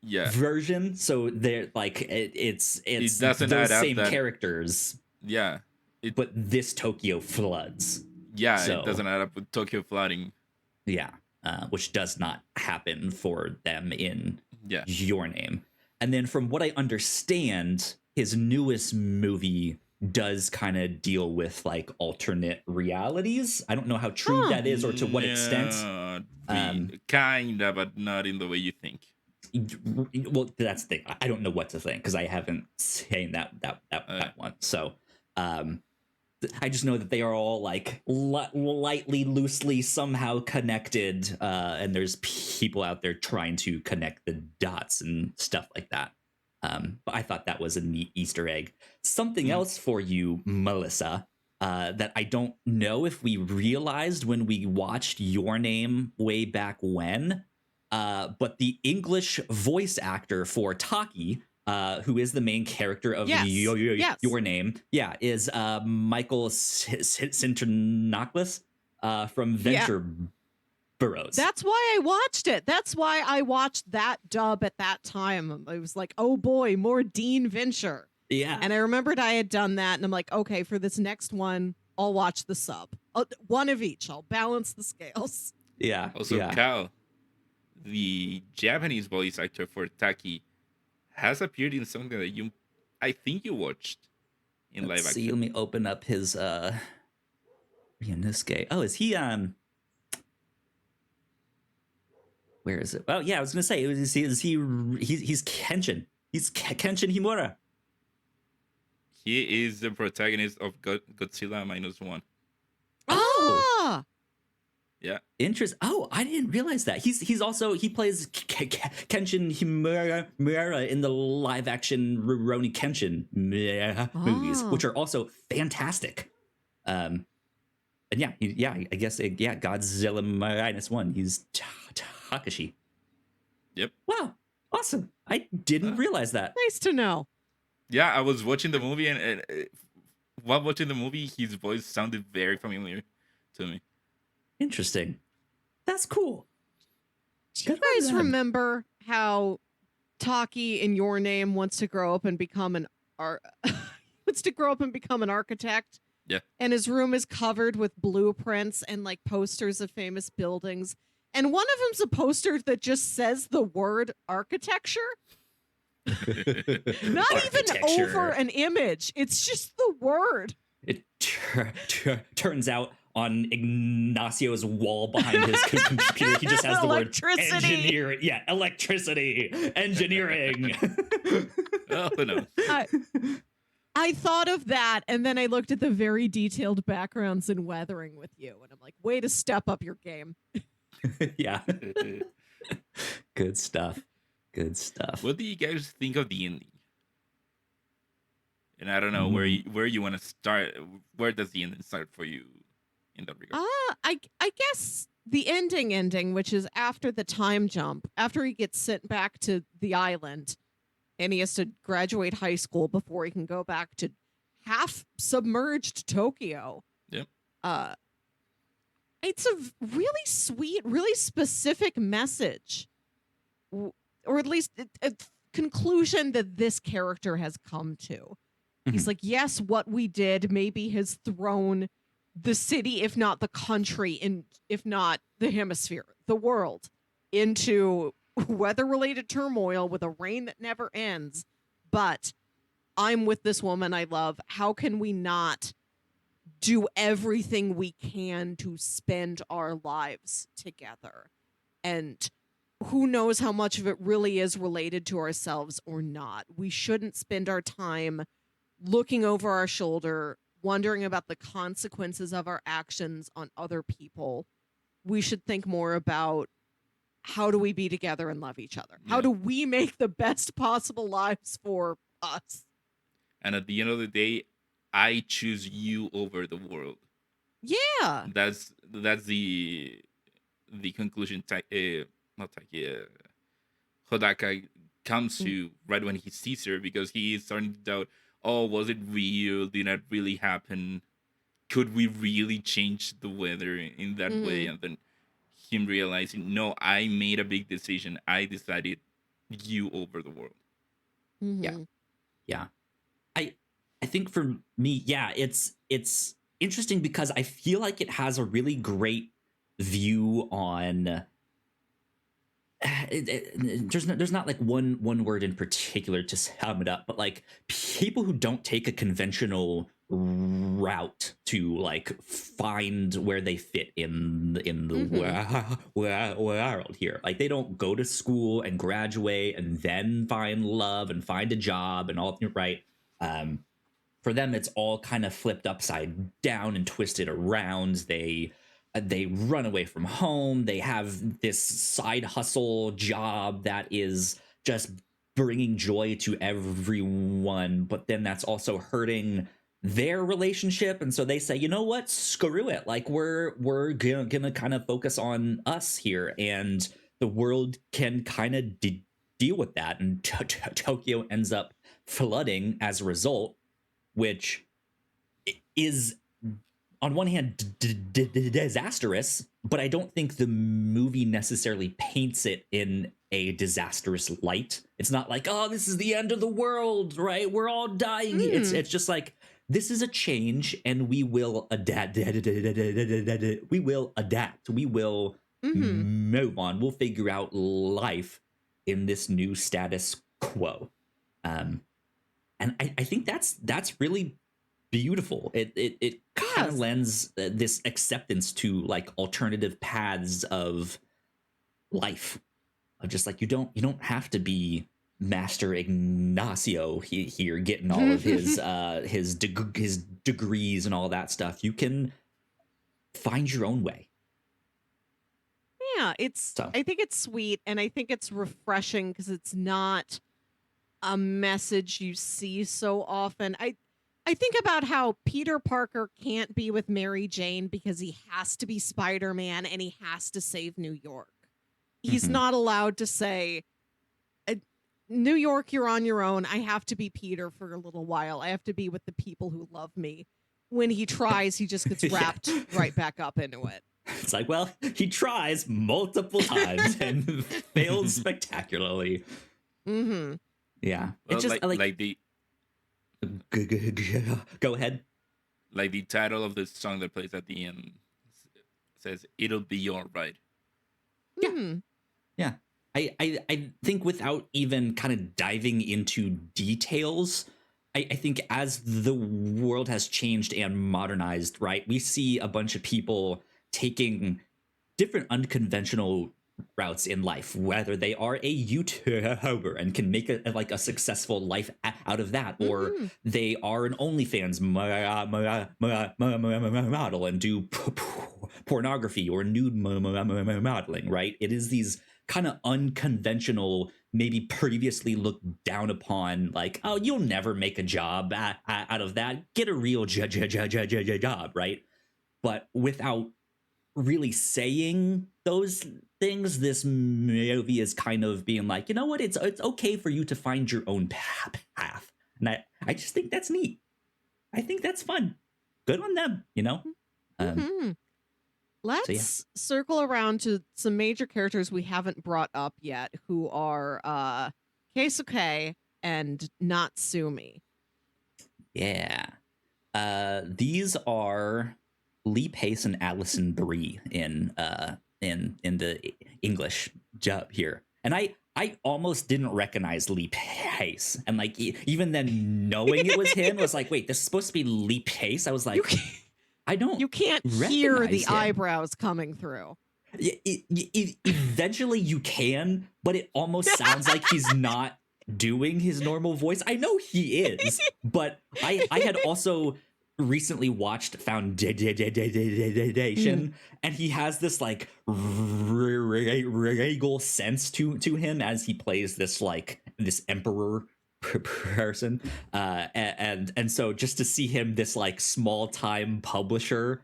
version. So they're like it's it doesn't those add up same that, characters. Yeah. But this Tokyo floods. Yeah, so, it doesn't add up with Tokyo flooding. Yeah. Which does not happen for them in Yeah. Your Name. And then from what I understand, his newest movie, does kind of deal with like alternate realities. I don't know how true that is or to what extent. Kinda, but not in the way you think. Well, that's the thing. I don't know what to think because I haven't seen that one. So I just know that they are all like lightly, loosely, somehow connected, and there's people out there trying to connect the dots and stuff like that. But I thought that was a neat Easter egg. Something else for you, Melissa, that I don't know if we realized when we watched Your Name way back when, but the English voice actor for Taki, who is the main character of Your Name, is Michael Sinterklas from Venture Burrows. That's why I watched it. That's why I watched that dub at that time. I was like, oh boy, more Dean Venture. Yeah. And I remembered I had done that, and I'm like, okay, for this next one, I'll watch the sub. One of each. I'll balance the scales. Yeah. Also, Cal, the Japanese voice actor for Taki, has appeared in something that I think you watched in live action. Let me open up his Ryunosuke. Oh, is he where is it? Oh yeah, I was gonna say, he's Kenshin. He's Kenshin Himura. He is the protagonist of Godzilla -1. Oh, yeah. Interest. Oh, I didn't realize that. He plays Kenshin Himura in the live action Rurouni Kenshin movies, which are also fantastic. And I guess Godzilla -1. He's Takashi. Yep. Wow, awesome! I didn't realize that. nice to know. Yeah, I was watching the movie, and while watching the movie, his voice sounded very familiar to me. Interesting. That's cool. Do you guys remember how Taki in Your Name wants to grow up and become an architect? Yeah. And his room is covered with blueprints and like posters of famous buildings. And one of them's a poster that just says the word architecture. Not even over an image. It's just the word. It turns out on Ignacio's wall behind his computer, he just has the word engineer. Yeah, electricity, engineering. Oh, no. I thought of that, and then I looked at the very detailed backgrounds in Weathering with You, and I'm like, way to step up your game. Yeah. Good stuff. Good stuff. What do you guys think of the ending? And I don't know where you want to start. Where does the ending start for you in that regard? I guess the ending, which is after the time jump, after he gets sent back to the island, and he has to graduate high school before he can go back to half submerged Tokyo. Yep. It's a really sweet, really specific message, or at least a conclusion that this character has come to. He's like, yes, what we did maybe has thrown the city, if not the country, if not the hemisphere, the world, into weather-related turmoil with a rain that never ends. But I'm with this woman I love. How can we not do everything we can to spend our lives together? And who knows how much of it really is related to ourselves or not. We shouldn't spend our time looking over our shoulder, wondering about the consequences of our actions on other people. We should think more about, how do we be together and love each other? Yeah. How do we make the best possible lives for us? And at the end of the day, I choose you over the world. Yeah. That's the conclusion Hodaka comes to right when he sees her, because he is starting to doubt, oh, was it real? Did that really happen? Could we really change the weather in that way? And then him realizing, no, I made a big decision. I decided you over the world. Yeah. I think for me, it's interesting because I feel like it has a really great view on there's not like one word in particular to sum it up, but like people who don't take a conventional route to like find where they fit in the world here. Like they don't go to school and graduate and then find love and find a job and all, right? For them, it's all kind of flipped upside down and twisted around. They run away from home. They have this side hustle job that is just bringing joy to everyone, but then that's also hurting their relationship. And so they say, you know what, screw it. Like we're gonna kind of focus on us here, and the world can kind of deal with that. And Tokyo ends up flooding as a result, which is on one hand disastrous, but I don't think the movie necessarily paints it in a disastrous light. It's not like, oh, this is the end of the world, right? We're all dying. It's just like, this is a change, and we will adapt. We will adapt. We will move on. We'll figure out life in this new status quo. And I think that's really beautiful. It kind of lends this acceptance to like alternative paths of life, of just like you don't have to be Master Ignacio here getting all of his degrees and all that stuff. You can find your own way. Yeah, I think it's sweet, and I think it's refreshing because it's not a message you see so often. I think about how Peter Parker can't be with Mary Jane because he has to be Spider-Man and he has to save New York. He's not allowed to say, New York, you're on your own. I have to be Peter for a little while. I have to be with the people who love me. When he tries, he just gets wrapped right back up into it. It's like, well, he tries multiple times and fails spectacularly. Mm-hmm. Yeah. Well, It's just like the go ahead. like the title of the song that plays at the end says, "It'll be all right." Yeah. Mm-hmm. Yeah. I think without even kind of diving into details, I think as the world has changed and modernized, right, we see a bunch of people taking different unconventional routes in life, whether they are a YouTuber and can make a successful life out of that, or they are an OnlyFans model and do pornography or nude modeling, right? It is these kind of unconventional, maybe previously looked down upon, like, oh, you'll never make a job out of that. Get a real job, right? But without really saying those things, this movie is kind of being like, you know what, it's okay for you to find your own path. And I just think that's neat. I think that's fun. Good on them, you know? Let's circle around to some major characters we haven't brought up yet, who are Keisuke and Natsumi. Yeah. These are Lee Pace and Allison Brie in the English dub here. And I almost didn't recognize Lee Pace. And like even then knowing it was him, I was like, wait, this is supposed to be Lee Pace? I was like, You can't hear the eyebrows coming through. Eventually you can, but it almost sounds like he's not doing his normal voice. I know he is, but I had also recently watched Foundation, and he has this like regal sense to him as he plays this like this emperor person, and so just to see him, this like small time publisher,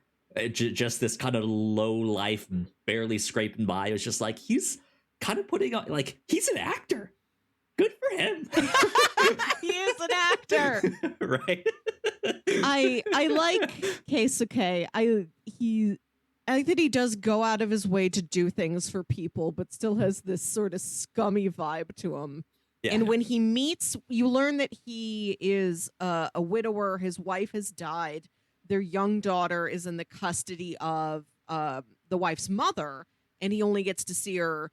just this kind of low life, barely scraping by, it was just like, he's kind of putting on, like, he's an actor. Good for him. He is an actor. Right. I like Keisuke. I like that he does go out of his way to do things for people, but still has this sort of scummy vibe to him. Yeah. And when he meets, you learn that he is a widower. His wife has died. Their young daughter is in the custody of the wife's mother, and he only gets to see her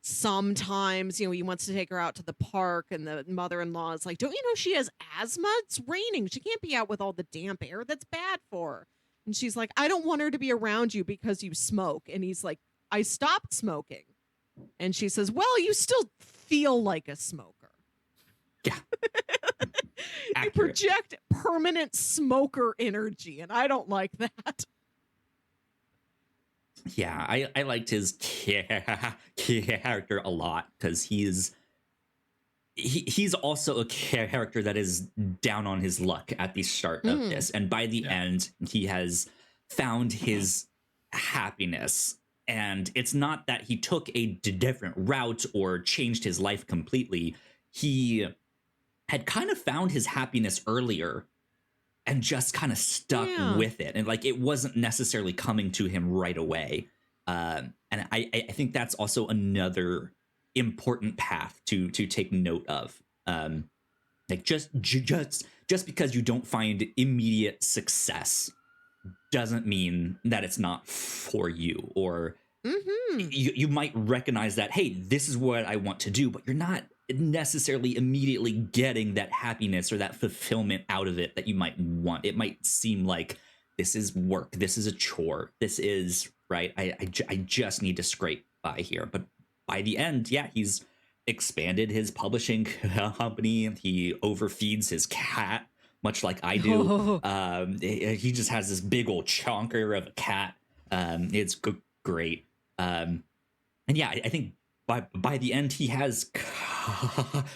sometimes, he wants to take her out to the park, and the mother-in-law is like, don't you know she has asthma? It's raining. She can't be out with all the damp air. That's bad for her. And she's like, I don't want her to be around you because you smoke. And he's like, I stopped smoking. And she says, well, you still feel like a smoker. Yeah. You Accurate. project permanent smoker energy, and I don't like that. Yeah, I liked his character a lot because he's also a character that is down on his luck at the start of this, and by the end he has found his happiness. And it's not that he took a different route or changed his life completely. He had kind of found his happiness earlier and just kind of stuck with it, and like it wasn't necessarily coming to him right away. And I think that's also another important path to take note of. Like just because you don't find immediate success doesn't mean that it's not for you, or you might recognize that, hey, this is what I want to do, but you're not necessarily immediately getting that happiness or that fulfillment out of it that you might want. It might seem like this is work, this is a chore, this is right. I just need to scrape by here. But by the end, he's expanded his publishing company. He overfeeds his cat, much like I do. He just has this big old chonker of a cat. It's great. And I think by the end he has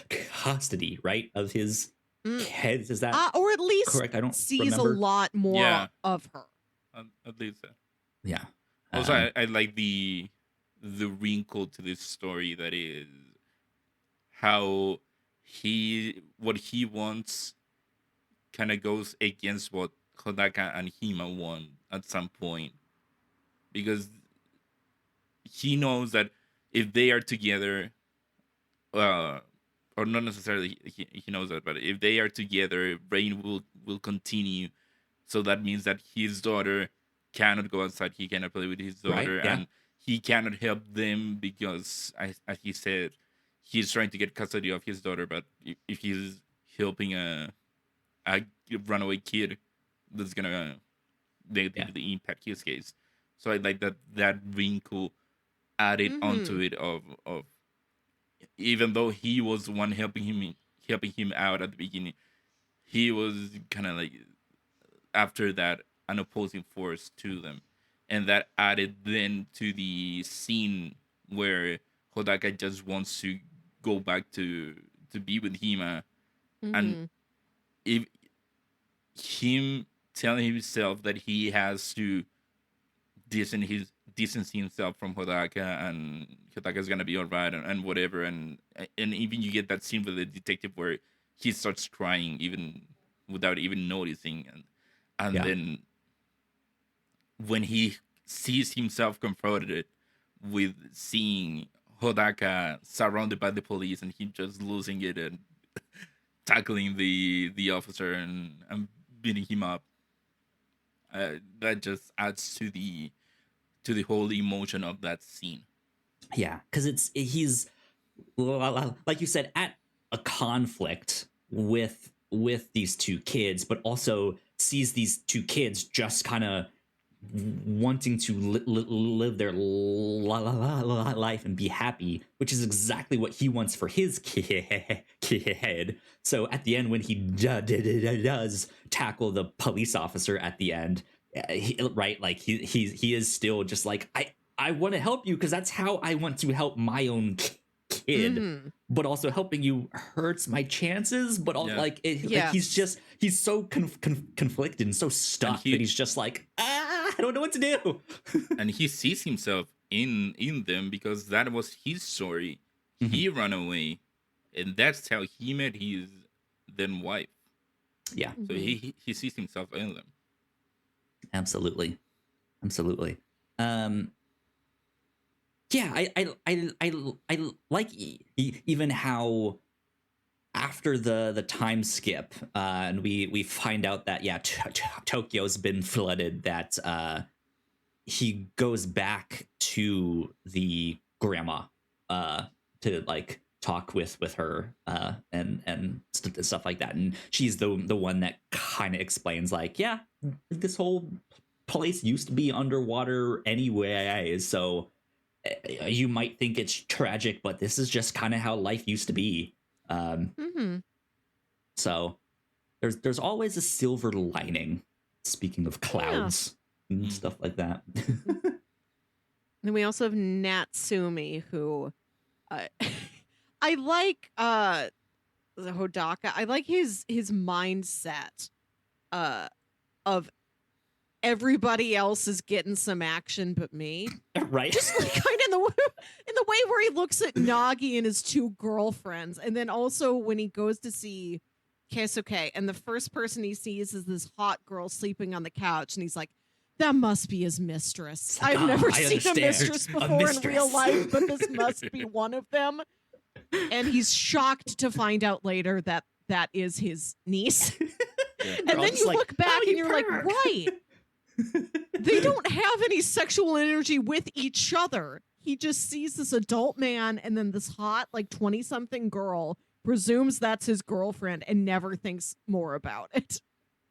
custody, right, of his kids. Is that or at least correct? I don't sees remember. a lot more of her. At least so. Yeah. Also, I like the wrinkle to this story, that is how what he wants kind of goes against what Hodaka and Hina want at some point, because he knows that if they are together, or not necessarily he knows that, but if they are together, rain will continue. So that means that his daughter cannot go outside. He cannot play with his daughter, and he cannot help them because, as he said, he's trying to get custody of his daughter. But if he's helping a runaway kid, that's gonna negatively impact his case. So I like that wrinkle added onto it of even though he was the one helping him out at the beginning, he was kind of like, after that, an opposing force to them. And that added then to the scene where Hodaka just wants to go back to be with Hima. And if him telling himself that he has to distance himself from Hodaka, and Hodaka's gonna be alright, and whatever, and even you get that scene with the detective where he starts crying even without even noticing, and then when he sees himself confronted with seeing Hodaka surrounded by the police, and he just losing it and tackling the officer and beating him up, that just adds to the whole emotion of that scene. Yeah, because he's like you said, at a conflict with these two kids, but also sees these two kids just kind of wanting to live their life and be happy, which is exactly what he wants for his kid. So at the end, when he does tackle the police officer at the end, right, like he is still just like, I want to help you because that's how I want to help my own kid, but also helping you hurts my chances. But also, like he's so conflicted and so stuck that he's just like, I don't know what to do. And he sees himself in them because that was his story. He ran away, and that's how he met his then wife. Yeah. So he sees himself in them. Absolutely. Yeah, I like even how after the time skip, and we find out that Tokyo's been flooded, that he goes back to the grandma to like talk with her and stuff like that, and she's the one that kind of explains like, yeah, this whole place used to be underwater anyway, so you might think it's tragic, but this is just kind of how life used to be. So there's always a silver lining, speaking of clouds and stuff like that. Then we also have Natsumi, who I like Hodaka. I like his mindset of everybody else is getting some action but me. Right? Just like kind of in the way where he looks at Nagi and his two girlfriends, and then also when he goes to see Keisuke, and the first person he sees is this hot girl sleeping on the couch, and he's like, that must be his mistress. Like, I've never I seen a understand. mistress A before in real mistress. life, but this must be one of them. And he's shocked to find out later that that is his niece. Yeah. And They're all then just you like, look back "Oh, and you you're like, perk." right. They don't have any sexual energy with each other. He just sees this adult man and then this hot, like 20-something girl, presumes that's his girlfriend and never thinks more about it.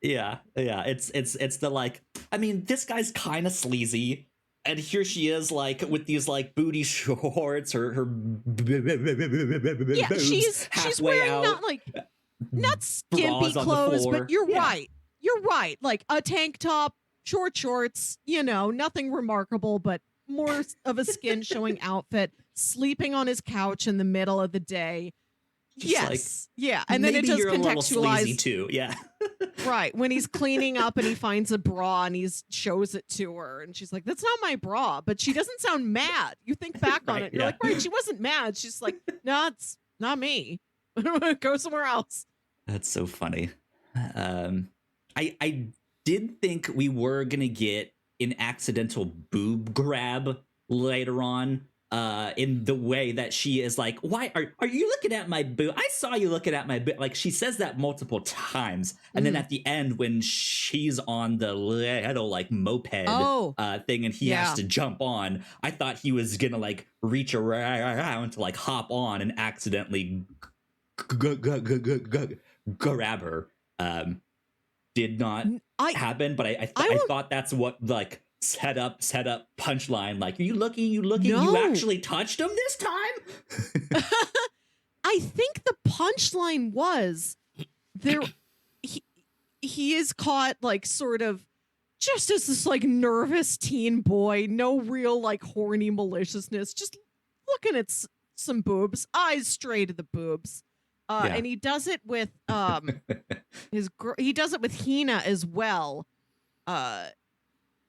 Yeah. It's the like, I mean, this guy's kind of sleazy. And here she is, like, with these, like, booty shorts, her Yeah, boobs she's halfway wearing out, not skimpy bras on the clothes, floor. but you're Yeah. right. You're right. Like a tank top, short shorts, nothing remarkable, but more of a skin showing outfit, sleeping on his couch in the middle of the day. Just Yes. Yeah. And then it Maybe does you're a little sleazy contextualize. too. Yeah. Right. When he's cleaning up and he finds a bra and he shows it to her and she's like, that's not my bra. But she doesn't sound mad. You think back on Right, it. You're yeah. like, right, she wasn't mad. She's like, no, it's not me. Go somewhere else. That's so funny. I did think we were gonna get an accidental boob grab later on. In the way that she is like, why are you looking at my boob? I saw you looking at my boob. Like, she says that multiple times, and then at the end when she's on the little like moped thing and he has to jump on, I thought he was gonna like reach around to like hop on and accidentally grab her. Did not happen, but I thought that's what like set up punchline. Like, are you looking? No. You actually touched him this time? I think the punchline was there. He is caught like sort of just as this like nervous teen boy, no real like horny maliciousness, just looking at some boobs, eyes straight at the boobs. And he does it with he does it with Hina as well.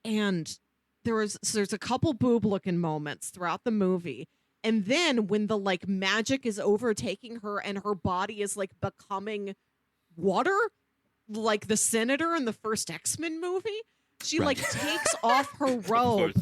And there's a couple boob looking moments throughout the movie. And then when the like magic is overtaking her and her body is like becoming water, like the Senator in the first X-Men movie, she like takes off her robe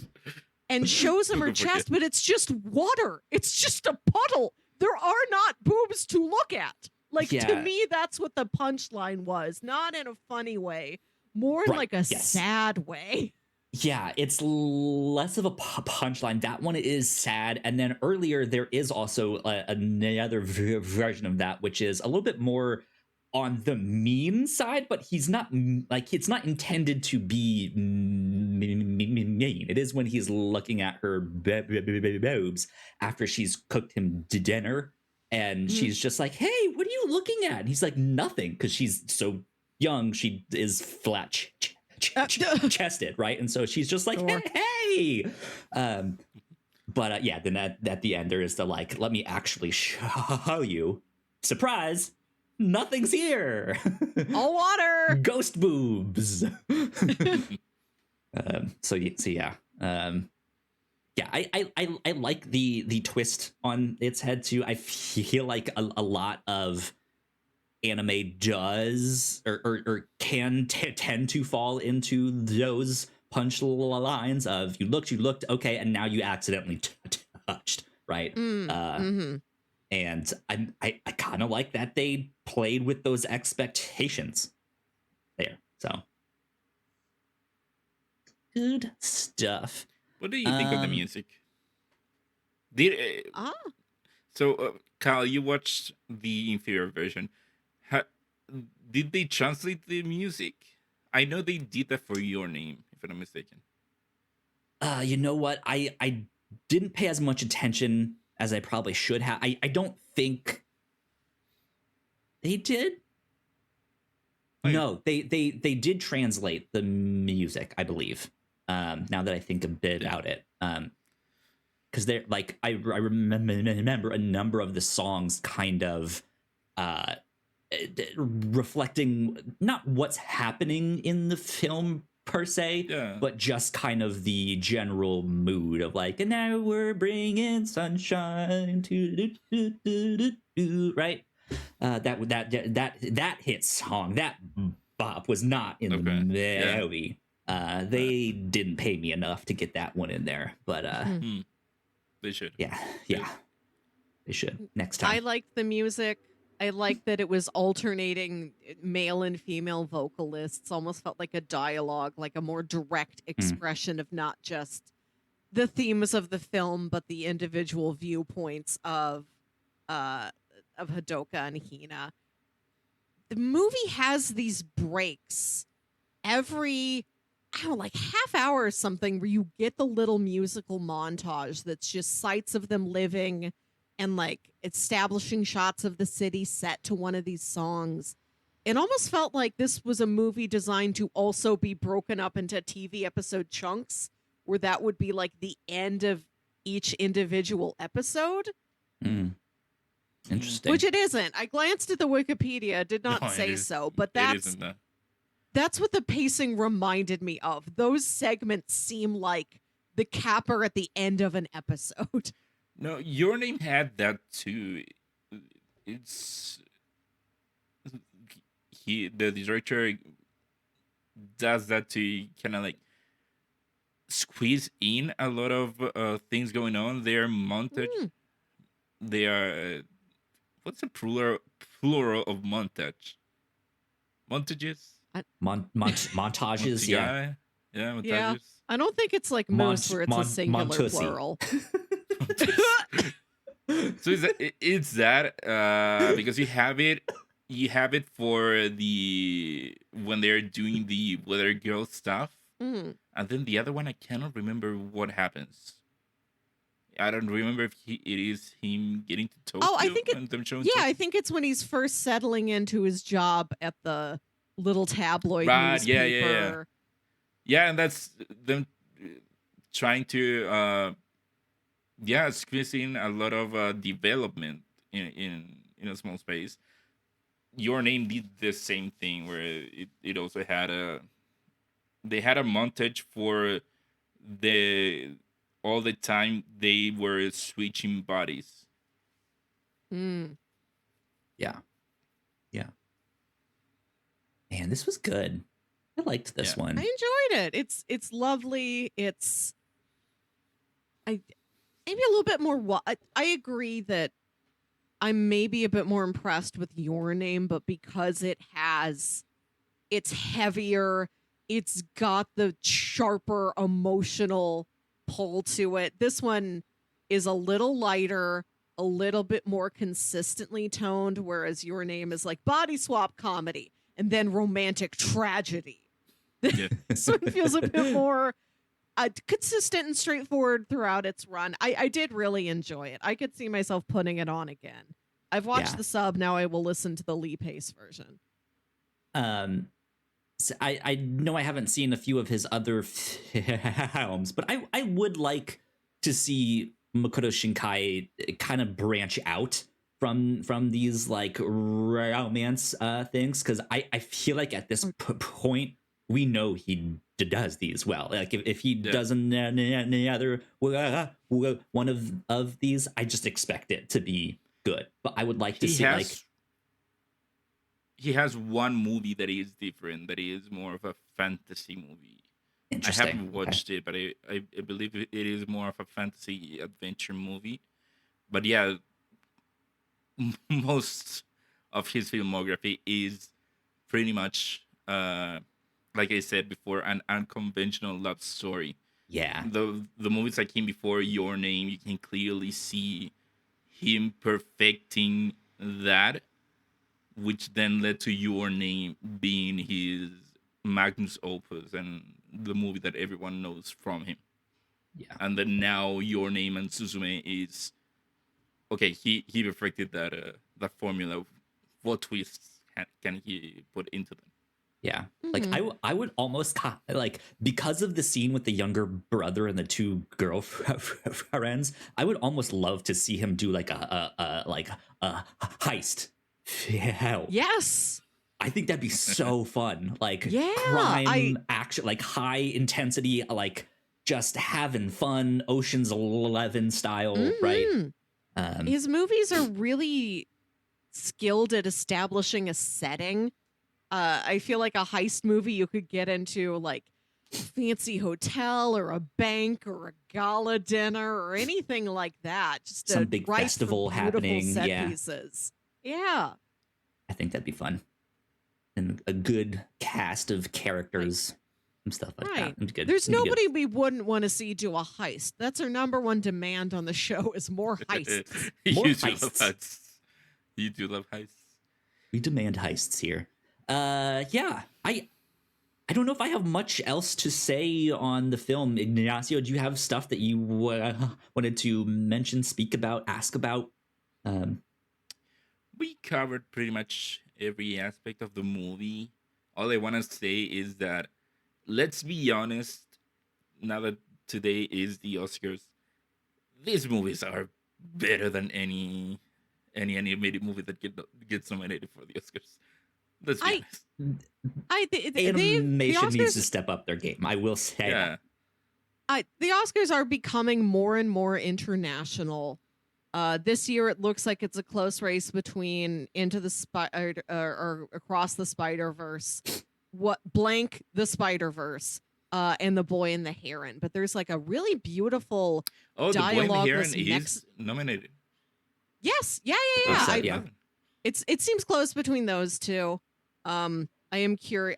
and shows him her chest, but it's just water. It's just a puddle. There are not boobs to look at. Like, to me, that's what the punchline was. Not in a funny way, more in like a sad way. Yeah, it's less of a punchline. That one is sad. And then earlier, there is also another version of that, which is a little bit more on the mean side, but he's not like, it's not intended to be mean. It is when he's looking at her boobs after she's cooked him dinner, and she's just like, hey, what are you looking at? And he's like, nothing, because she's so young. She is flat chested, right? And so she's just like, hey. But yeah, then at the end, there is the like, let me actually show you. Surprise. Nothing's here. All water. Ghost boobs. So yeah. I like the twist on its head too. I feel like a lot of anime does or can tend to fall into those punch lines of you looked, okay, and now you accidentally touched, right? And I kind of like that they played with those expectations there. So good stuff. What do you think of the music? Did Ah, Kyle, you watched the inferior version. Ha- did they translate the music? I know they did that for Your Name, if I'm not mistaken. You know what? I didn't pay as much attention as I probably should have. I don't think they did. Okay. No, they did translate the music, I believe. Now that I think a bit about it, because they're like remember a number of the songs kind of uh reflecting not what's happening in the film per se, Yeah. but just kind of the general mood of like, and now we're bringing sunshine to right. That hit song, that bop was not in the Okay. Yeah. movie. They didn't pay me enough to get that one in there, but Hmm. They should. yeah, They- yeah, they should next I time. liked the music. I liked that it was alternating male and female vocalists. Almost felt like a dialogue, like a more direct expression of not just the themes of the film, but the individual viewpoints uh of Hodaka and Hina. The movie has these breaks every, I don't know, like half hour or something, where you get the little musical montage that's just sights of them living and like establishing shots of the city set to one of these songs. It almost felt like this was a movie designed to also be broken up into TV episode chunks, where that would be like the end of each individual episode, Mm, interesting. which it isn't. I glanced at the Wikipedia, did not No, say so, but it isn't that. that's what the pacing reminded me of. Those segments seem like the capper at the end of an episode. No, Your Name had that too. It's the director does that to kind of like squeeze in a lot of things going on. They're montage. Hmm. They are what's the plural of montage? Montages. Montages, yeah. Yeah, montages. Yeah. I don't think it's like moose where it's a singular Montusi. plural. So it's that because you have it for the when they're doing the weather girl stuff, Mm. and then the other one I cannot remember what happens. I don't remember if it is him getting to Tokyo Oh, I think and them showing Yeah, Tokyo. I think it's when he's first settling into his job at the little tabloid Right, yeah, newspaper. yeah, yeah. Yeah, and that's them trying to squeeze in a lot of development in a small space. Your Name did the same thing where it also had they had a montage for the all the time they were switching bodies. Mm. Yeah. Yeah. Man, this was good. I liked this Yeah. one. I enjoyed it. It's lovely. I maybe a little bit more. I agree that I'm maybe a bit more impressed with Your Name, but because it's heavier, it's got the sharper emotional pull to it. This one is a little lighter, a little bit more consistently toned, whereas Your Name is like body swap comedy and then romantic tragedy. Yeah. So it feels a bit more consistent and straightforward throughout its run. I did really enjoy it. I could see myself putting it on again. I've watched Yeah. the sub. Now I will listen to the Lee Pace version. So I know I haven't seen a few of his other films, but I would like to see Makoto Shinkai kind of branch out from these like romance things, because I feel like at this point we know he does these well. Like if he doesn't any other one of these, I just expect it to be good. But I would like to see like he has one movie that is different, that is more of a fantasy movie. I interesting. haven't watched it, but I believe it is more of a fantasy adventure movie. But yeah, most of his filmography is pretty much, like I said before, an unconventional love story. Yeah. The movies that came before Your Name, you can clearly see him perfecting that, which then led to Your Name being his magnus opus and the movie that everyone knows from him. Yeah. And then now Your Name and Suzume is okay. He perfected that formula of what twists can he put into them. Yeah. Like Mhm. I would almost like, because of the scene with the younger brother and the two girlfriends, I would almost love to see him do like a heist. Hell, Yes. I think that'd be so fun. Like Yeah. crime action, like high intensity, like just having fun, Ocean's 11 style, right? Mhm. His movies are really skilled at establishing a setting. I feel like a heist movie you could get into like a fancy hotel or a bank or a gala dinner or anything like that. Just Some a big ripe for festival beautiful happening. set Yeah, pieces. Yeah. I think that'd be fun. And a good cast of Right. characters and stuff like that. Right. It'd be good. There's It'd be good. nobody we wouldn't want to see do a heist. That's our number one demand on the show is more heists. More You do love heists. heists. You do love heists. We demand heists here. Yeah. I don't know if I have much else to say on the film. Ignacio, do you have stuff that you wanted to mention, speak about, ask about? We covered pretty much every aspect of the movie. All I want to say is that let's be honest. Now that today is the Oscars, these movies are better than any animated movie that gets nominated for the Oscars. Let's be honest. The Animation needs to Oscars, step up their game. I will say Yeah. that. the Oscars are becoming more and more international. This year, it looks like it's a close race between Into the Spider or Across the Spider-Verse, the Spider-Verse, and The Boy and the Heron. But there's like a really beautiful Oh, The Boy and the dialogue-less Heron is nominated. Yes, yeah. Yes, I, yeah. it seems close between those two. I am curious.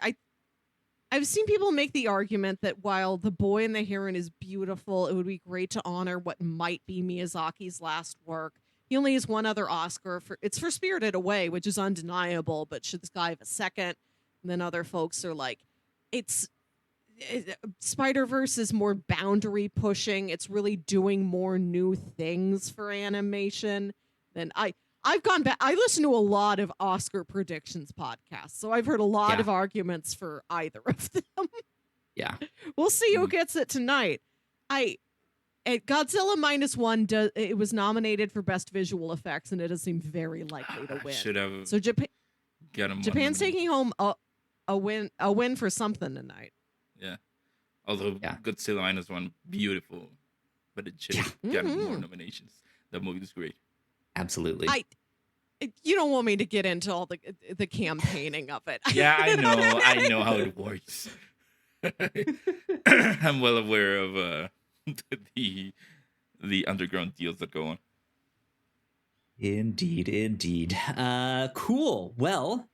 I've seen people make the argument that while The Boy and the Heron is beautiful, it would be great to honor what might be Miyazaki's last work. He only has one other Oscar for Spirited Away, which is undeniable, but should this guy have a second? And then other folks are like, Spider-Verse is more boundary pushing. It's really doing more new things for animation than I've gone back. I listen to a lot of Oscar predictions podcasts, so I've heard a lot of arguments for either of them. Yeah. We'll see who gets it tonight. Godzilla -1 it was nominated for best visual effects, and it does seem very likely to win. Should have. So Got him. Japan's taking home a win for something tonight. Yeah. Although Godzilla -1 beautiful, but it should have gotten more nominations. That movie is great. Absolutely. You don't want me to get into all the campaigning of it. Yeah, I know. I know how it works. I'm well aware of the underground deals that go on. Indeed. Cool. Well,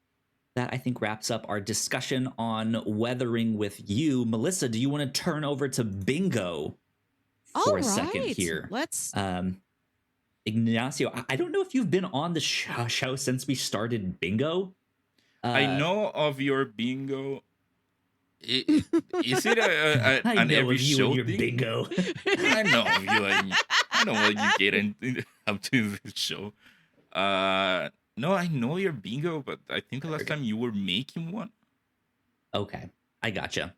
that I think wraps up our discussion on Weathering with You. Melissa, do you want to turn over to Bingo for a second here? Let's. Ignacio, I don't know if you've been on the show since we started Bingo. I know of your Bingo. Is it an every show and your thing? Bingo. I know of you. I know what you get up to this show. No, I know your Bingo, but I think the last time you were making one. Okay, I gotcha.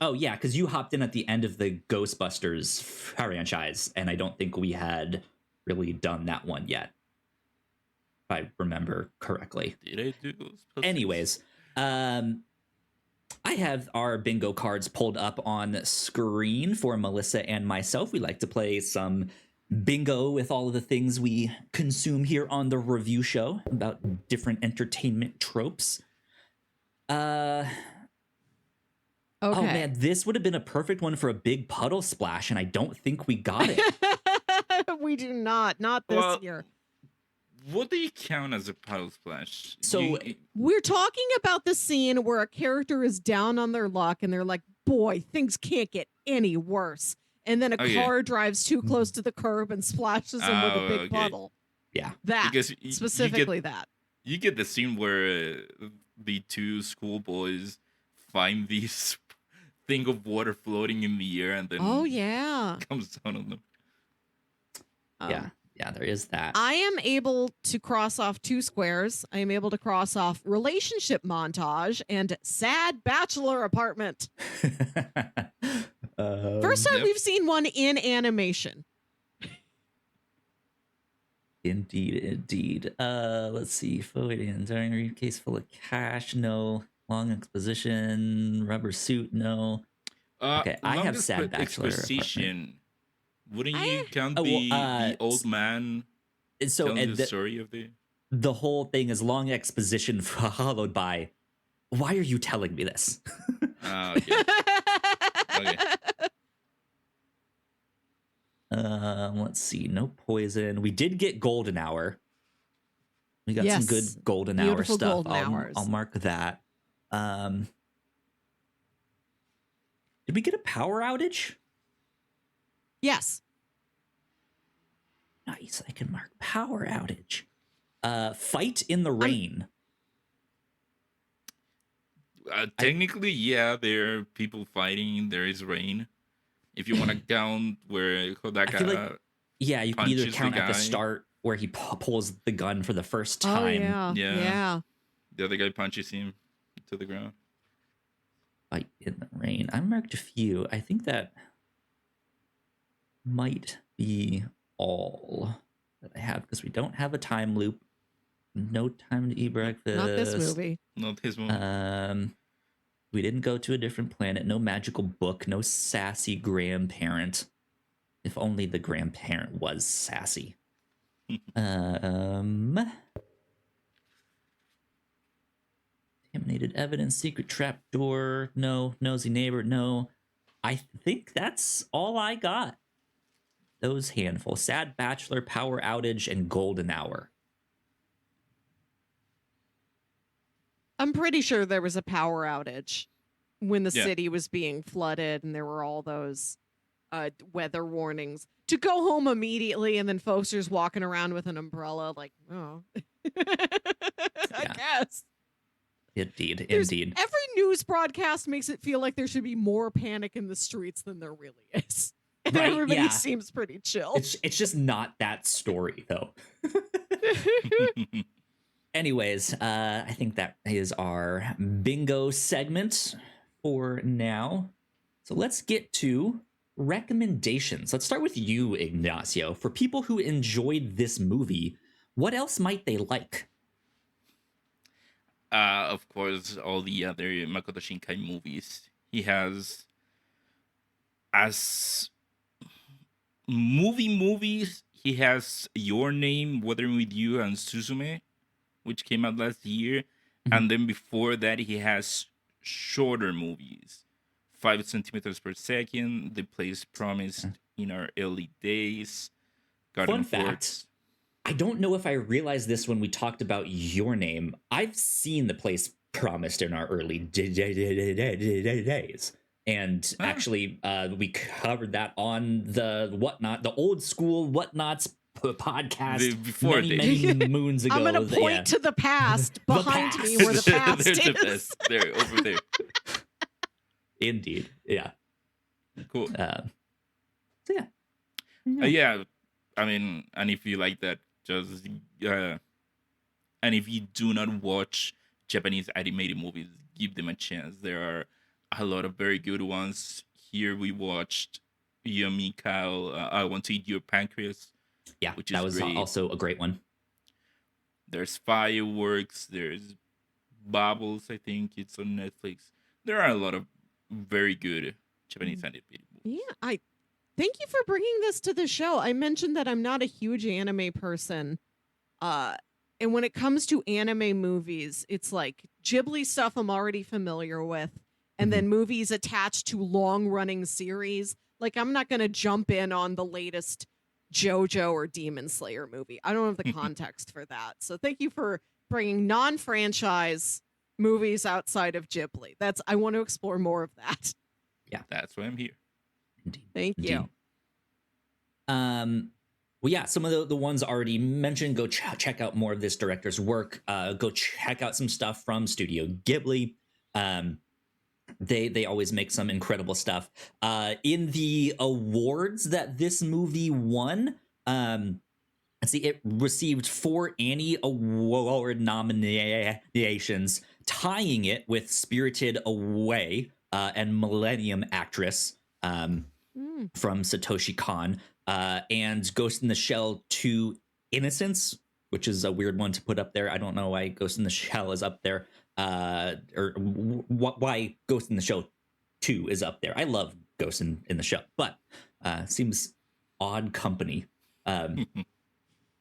Oh yeah, because you hopped in at the end of the Ghostbusters franchise, and I don't think we had really done that one yet, if I remember correctly. Did I do those? Anyways, I have our bingo cards pulled up on screen for Melissa and myself. We like to play some bingo with all of the things we consume here on the review show about different entertainment tropes. Okay. Oh man, this would have been a perfect one for a big puddle splash, and I don't think we got it. We do not this year. What do you count as a puddle splash? So we're talking about the scene where a character is down on their luck and they're like, boy, things can't get any worse. And then a Okay. car drives too close to the curb and splashes him with a Oh, big okay. puddle. Yeah. That, Because specifically that. you get the scene where the two schoolboys find this thing of water floating in the air and then Oh, yeah. comes down on them. Yeah. Yeah, there is that. I am able to cross off 2 squares. I am able to cross off relationship montage and sad bachelor apartment. First time Yep. we've seen one in animation. Indeed. Let's see. Forwarding during case full of cash. No. Long exposition. Rubber suit. No. Okay, I have Longest sad bachelor exposition. Wouldn't you I- count Oh, well, the old man So telling and the story of the? the whole thing is long exposition followed by, why are you telling me this? Okay. Okay. Let's see. No poison. We did get golden hour. We got some Yes. good golden hour Beautiful stuff. golden hours. I'll mark that. Did we get a power outage? Yes. Nice. I can mark power outage. Fight in the rain. Technically, yeah, there are people fighting. There is rain. If you want to count where Hodaka, I feel like yeah, you can either punches the count at the guy. start where he pulls the gun for the first Oh, time. yeah. Yeah. Yeah. the other guy punches him to the ground. Fight in the rain. I marked a few. I think that might be all that I have because we don't have a time loop. No time to eat breakfast. Not this movie. Not his one. We didn't go to a different planet. No magical book. No sassy grandparent. If only the grandparent was sassy. Contaminated evidence. Secret trap door. No. Nosy neighbor. No. I think that's all I got. Those handful. Sad bachelor, power outage, and golden hour. I'm pretty sure there was a power outage when the Yeah. city was being flooded and there were all those weather warnings to go home immediately, and then folks are just walking around with an umbrella like, oh. I Yeah. guess. Indeed. Every news broadcast makes it feel like there should be more panic in the streets than there really is. And Right, everybody yeah. seems pretty chill. It's just not that story though. Anyways, I think that is our bingo segment for now. So let's get to recommendations. Let's start with you, Ignacio. For people who enjoyed this movie, what else might they like? Of course, all the other Makoto Shinkai movies. He has, as movies, he has Your Name, Weathering with You, and Suzume, which came out last year. Mhm. And then before that, he has shorter movies. 5 centimeters per second, The Place Promised in Our Early Days, Garden Fun Forts. fact, I don't know if I realized this when we talked about Your Name. I've seen The Place Promised in Our Early days. And actually, we covered that on the Whatnot, the old school Whatnauts podcast Before many moons ago. I'm going to point to the past behind me where the past There's the is. best. There, over there. Indeed. Yeah. Cool. So yeah. Yeah, I mean, and if you like that, just and if you do not watch Japanese animated movies, give them a chance. There are a lot of very good ones. Here we watched Yumi Kyle, I Want to Eat Your Pancreas. Yeah, which that is was great. also a great one. There's Fireworks. There's Bubbles. I think it's on Netflix. There are a lot of very good Japanese animated movies. Yeah, I thank you for bringing this to the show. I mentioned that I'm not a huge anime person. And when it comes to anime movies, it's like Ghibli stuff I'm already familiar with, and then movies attached to long-running series. Like I'm not going to jump in on the latest JoJo or Demon Slayer movie. I don't have the context for that. So thank you for bringing non-franchise movies outside of Ghibli. I want to explore more of that. That's why I'm here. Indeed. Thank you. Well, yeah, some of the ones already mentioned. Go check out more of this director's work. Go check out some stuff from Studio Ghibli. They always make some incredible stuff. In the awards that this movie won, let's see, it received 4 Annie Award nominations, tying it with Spirited Away and Millennium Actress from Satoshi Kon, and Ghost in the Shell 2 Innocence, which is a weird one to put up there. I don't know why Ghost in the Shell is up there, or why Ghost in the Shell 2 is up there. I love Ghost in the Shell, but seems odd company.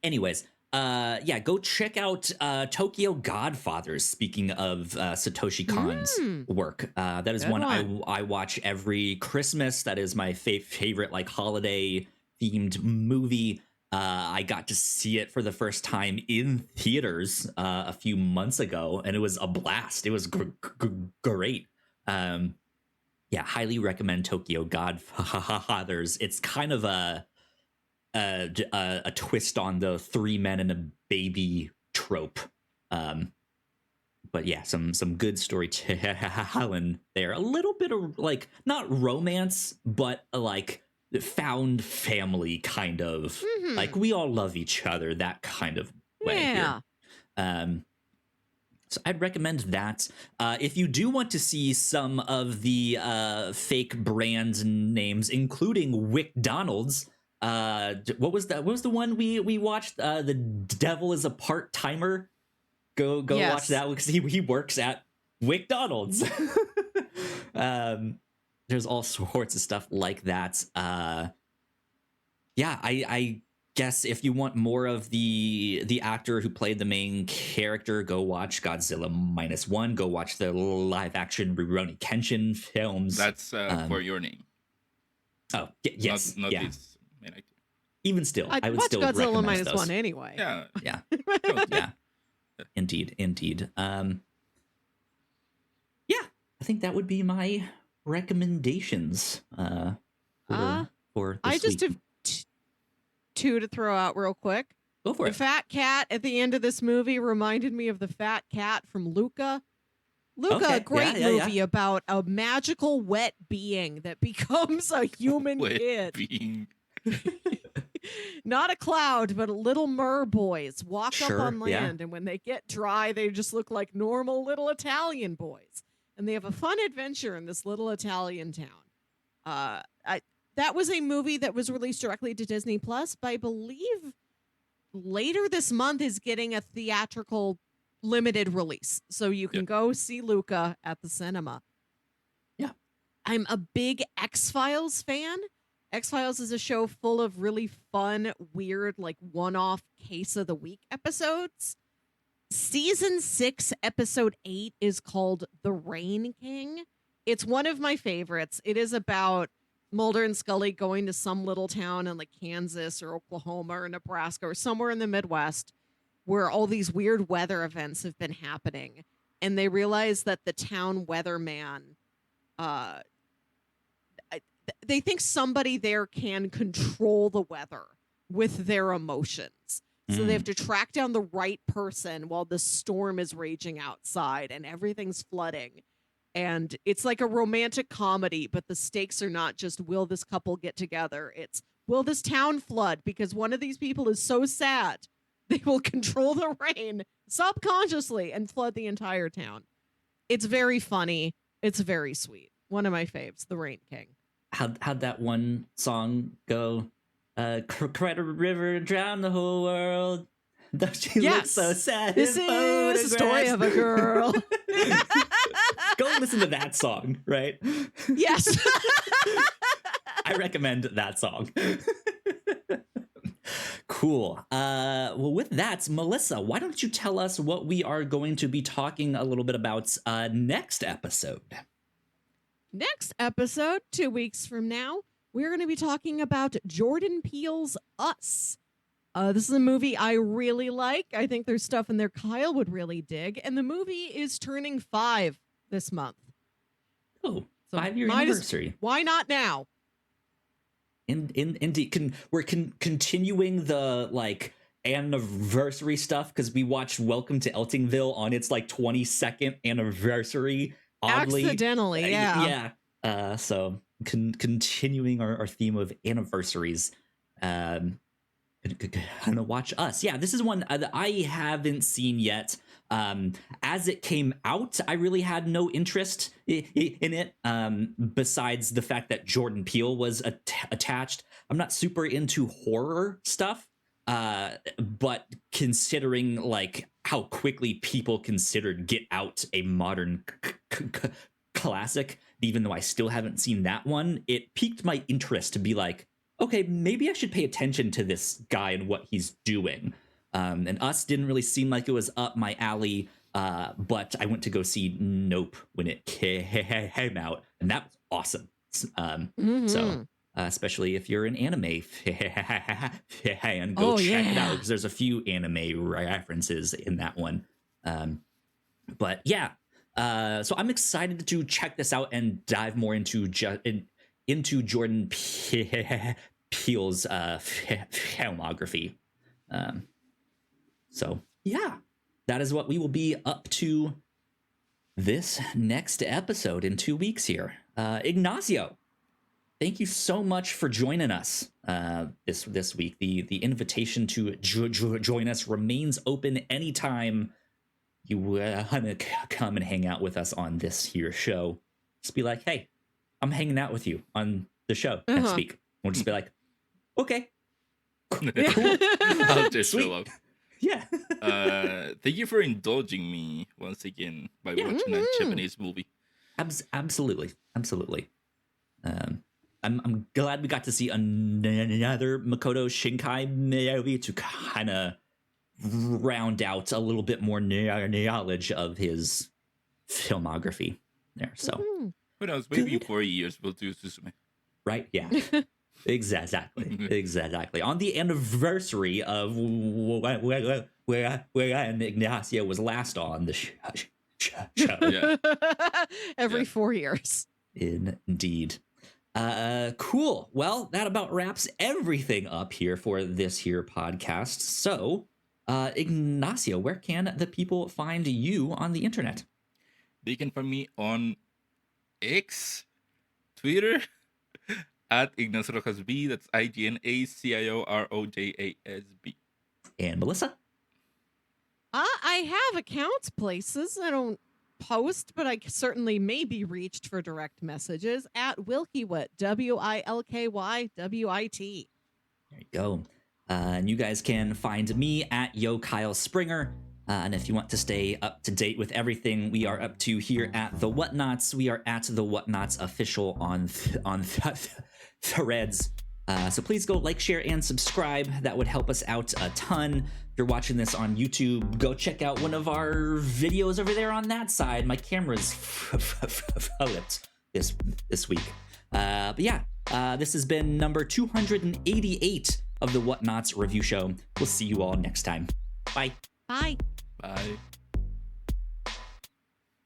Anyways, yeah, go check out Tokyo Godfathers. Speaking of Satoshi Kon's work, that is Good one one. I watch every Christmas. That is my favorite like holiday themed movie. I got to see it for the first time in theaters a few months ago, and it was a blast. It was great. Yeah, highly recommend Tokyo Godfathers. It's kind of a twist on the 3 men and a baby trope. But yeah, some good storytelling there. A little bit of like not romance, but like found family kind of like we all love each other, that kind of way. Yeah. Here. So I'd recommend that. If you do want to see some of the fake brand names, including McDonald's, what was that? What was the one we watched? The Devil is a Part-Timer. Go Yes. watch that because he works at McDonald's. There's all sorts of stuff like that. Yeah, I guess if you want more of the actor who played the main character, go watch Godzilla -1. Go watch the live action Rurouni Kenshin films. That's for your name. Oh, yes, Not yeah. this main actor. Even still, I I'd would watch still Godzilla recommend those. -1 anyway. Yeah. Yeah, yeah, indeed. Yeah, I think that would be my recommendations for this I just week. have 2 to throw out real quick. Go for The it. fat cat at the end of this movie reminded me of the fat cat from Luca. Luca, Okay, a great yeah. movie about a magical wet being that becomes a human Wet kid. being. Not a cloud, but little mer boys walk Sure, up on yeah. land, and when they get dry, they just look like normal little Italian boys. And they have a fun adventure in this little Italian town. That was a movie that was released directly to Disney Plus, but I believe later this month is getting a theatrical limited release. So you can go see Luca at the cinema. Yeah. I'm a big X-Files fan. X-Files is a show full of really fun, weird, like one-off case of the week episodes. Season 6, episode 8 is called The Rain King. It's one of my favorites. It is about Mulder and Scully going to some little town in like Kansas or Oklahoma or Nebraska or somewhere in the Midwest where all these weird weather events have been happening. And they realize that the town weatherman, they think somebody there can control the weather with their emotions. So they have to track down the right person while the storm is raging outside and everything's flooding. And it's like a romantic comedy, but the stakes are not just will this couple get together? It's will this town flood? Because one of these people is so sad, they will control the rain subconsciously and flood the entire town. It's very funny. It's very sweet. One of my faves, The Rain King. How'd that one song go? Cried a river and drown the whole world. Don't you look so sad? This in is the story of a girl. Go listen to that song, right? Yes. I recommend that song. Cool. Well, with that, Melissa, why don't you tell us what we are going to be talking a little bit about next episode? Next episode, 2 weeks from now, we're going to be talking about Jordan Peele's Us. This is a movie I really like. I think there's stuff in there Kyle would really dig. And the movie is turning 5 this month. Oh, So 5-year might as- anniversary. Why not now? Indeed, we're continuing the like anniversary stuff because we watched Welcome to Eltingville on its like 22nd anniversary. Oddly, Accidentally, yeah. So continuing our theme of anniversaries. Gonna watch Us. Yeah, this is one that I haven't seen yet. As it came out, I really had no interest in it. Besides the fact that Jordan Peele was attached, I'm not super into horror stuff. But considering like how quickly people considered Get Out a modern classic, even though I still haven't seen that one, it piqued my interest to be like, okay, maybe I should pay attention to this guy and what he's doing. And Us didn't really seem like it was up my alley, but I went to go see Nope when it came out, and that was awesome. So, especially if you're an anime fan, go check it out, because there's a few anime references in that one. But yeah, so I'm excited to check this out and dive more into Jordan Peele's filmography. So yeah, that is what we will be up to this next episode in 2 weeks here. Ignacio, thank you so much for joining us this week. The invitation to join us remains open anytime you want to come and hang out with us on this here show. Just be like, hey, I'm hanging out with you on the show next week. We'll just be like, okay, cool. I'll just show up. Yeah. Thank you for indulging me once again by watching a Japanese movie. Absolutely. I'm glad we got to see another Makoto Shinkai movie to kind of round out a little bit more knowledge of his filmography there. So who knows? Maybe in 4 years we'll do Suzume. Right? Yeah. Exactly. On the anniversary of where Ignacio was last on the show. Yeah. Every 4 years. Indeed. Cool. Well, that about wraps everything up here for this here podcast. So, Ignacio, where can the people find you on the internet? They can find me on X, Twitter, at Ignacio Rojas B. That's IGNACIOROJASB. And Melissa? I have accounts places. I don't post, but I certainly may be reached for direct messages at Wilkywit, WILKYWIT. There you go. And you guys can find me at Yo Kyle Springer. And if you want to stay up to date with everything we are up to here at the Whatnauts, we are at the Whatnauts official on Threads. So please go like, share, and subscribe. That would help us out a ton. If you're watching this on YouTube, go check out one of our videos over there on that side. My camera's flipped this week. But yeah, this has been number 288 of the Whatnauts review show. We'll see you all next time. Bye. Bye. Bye.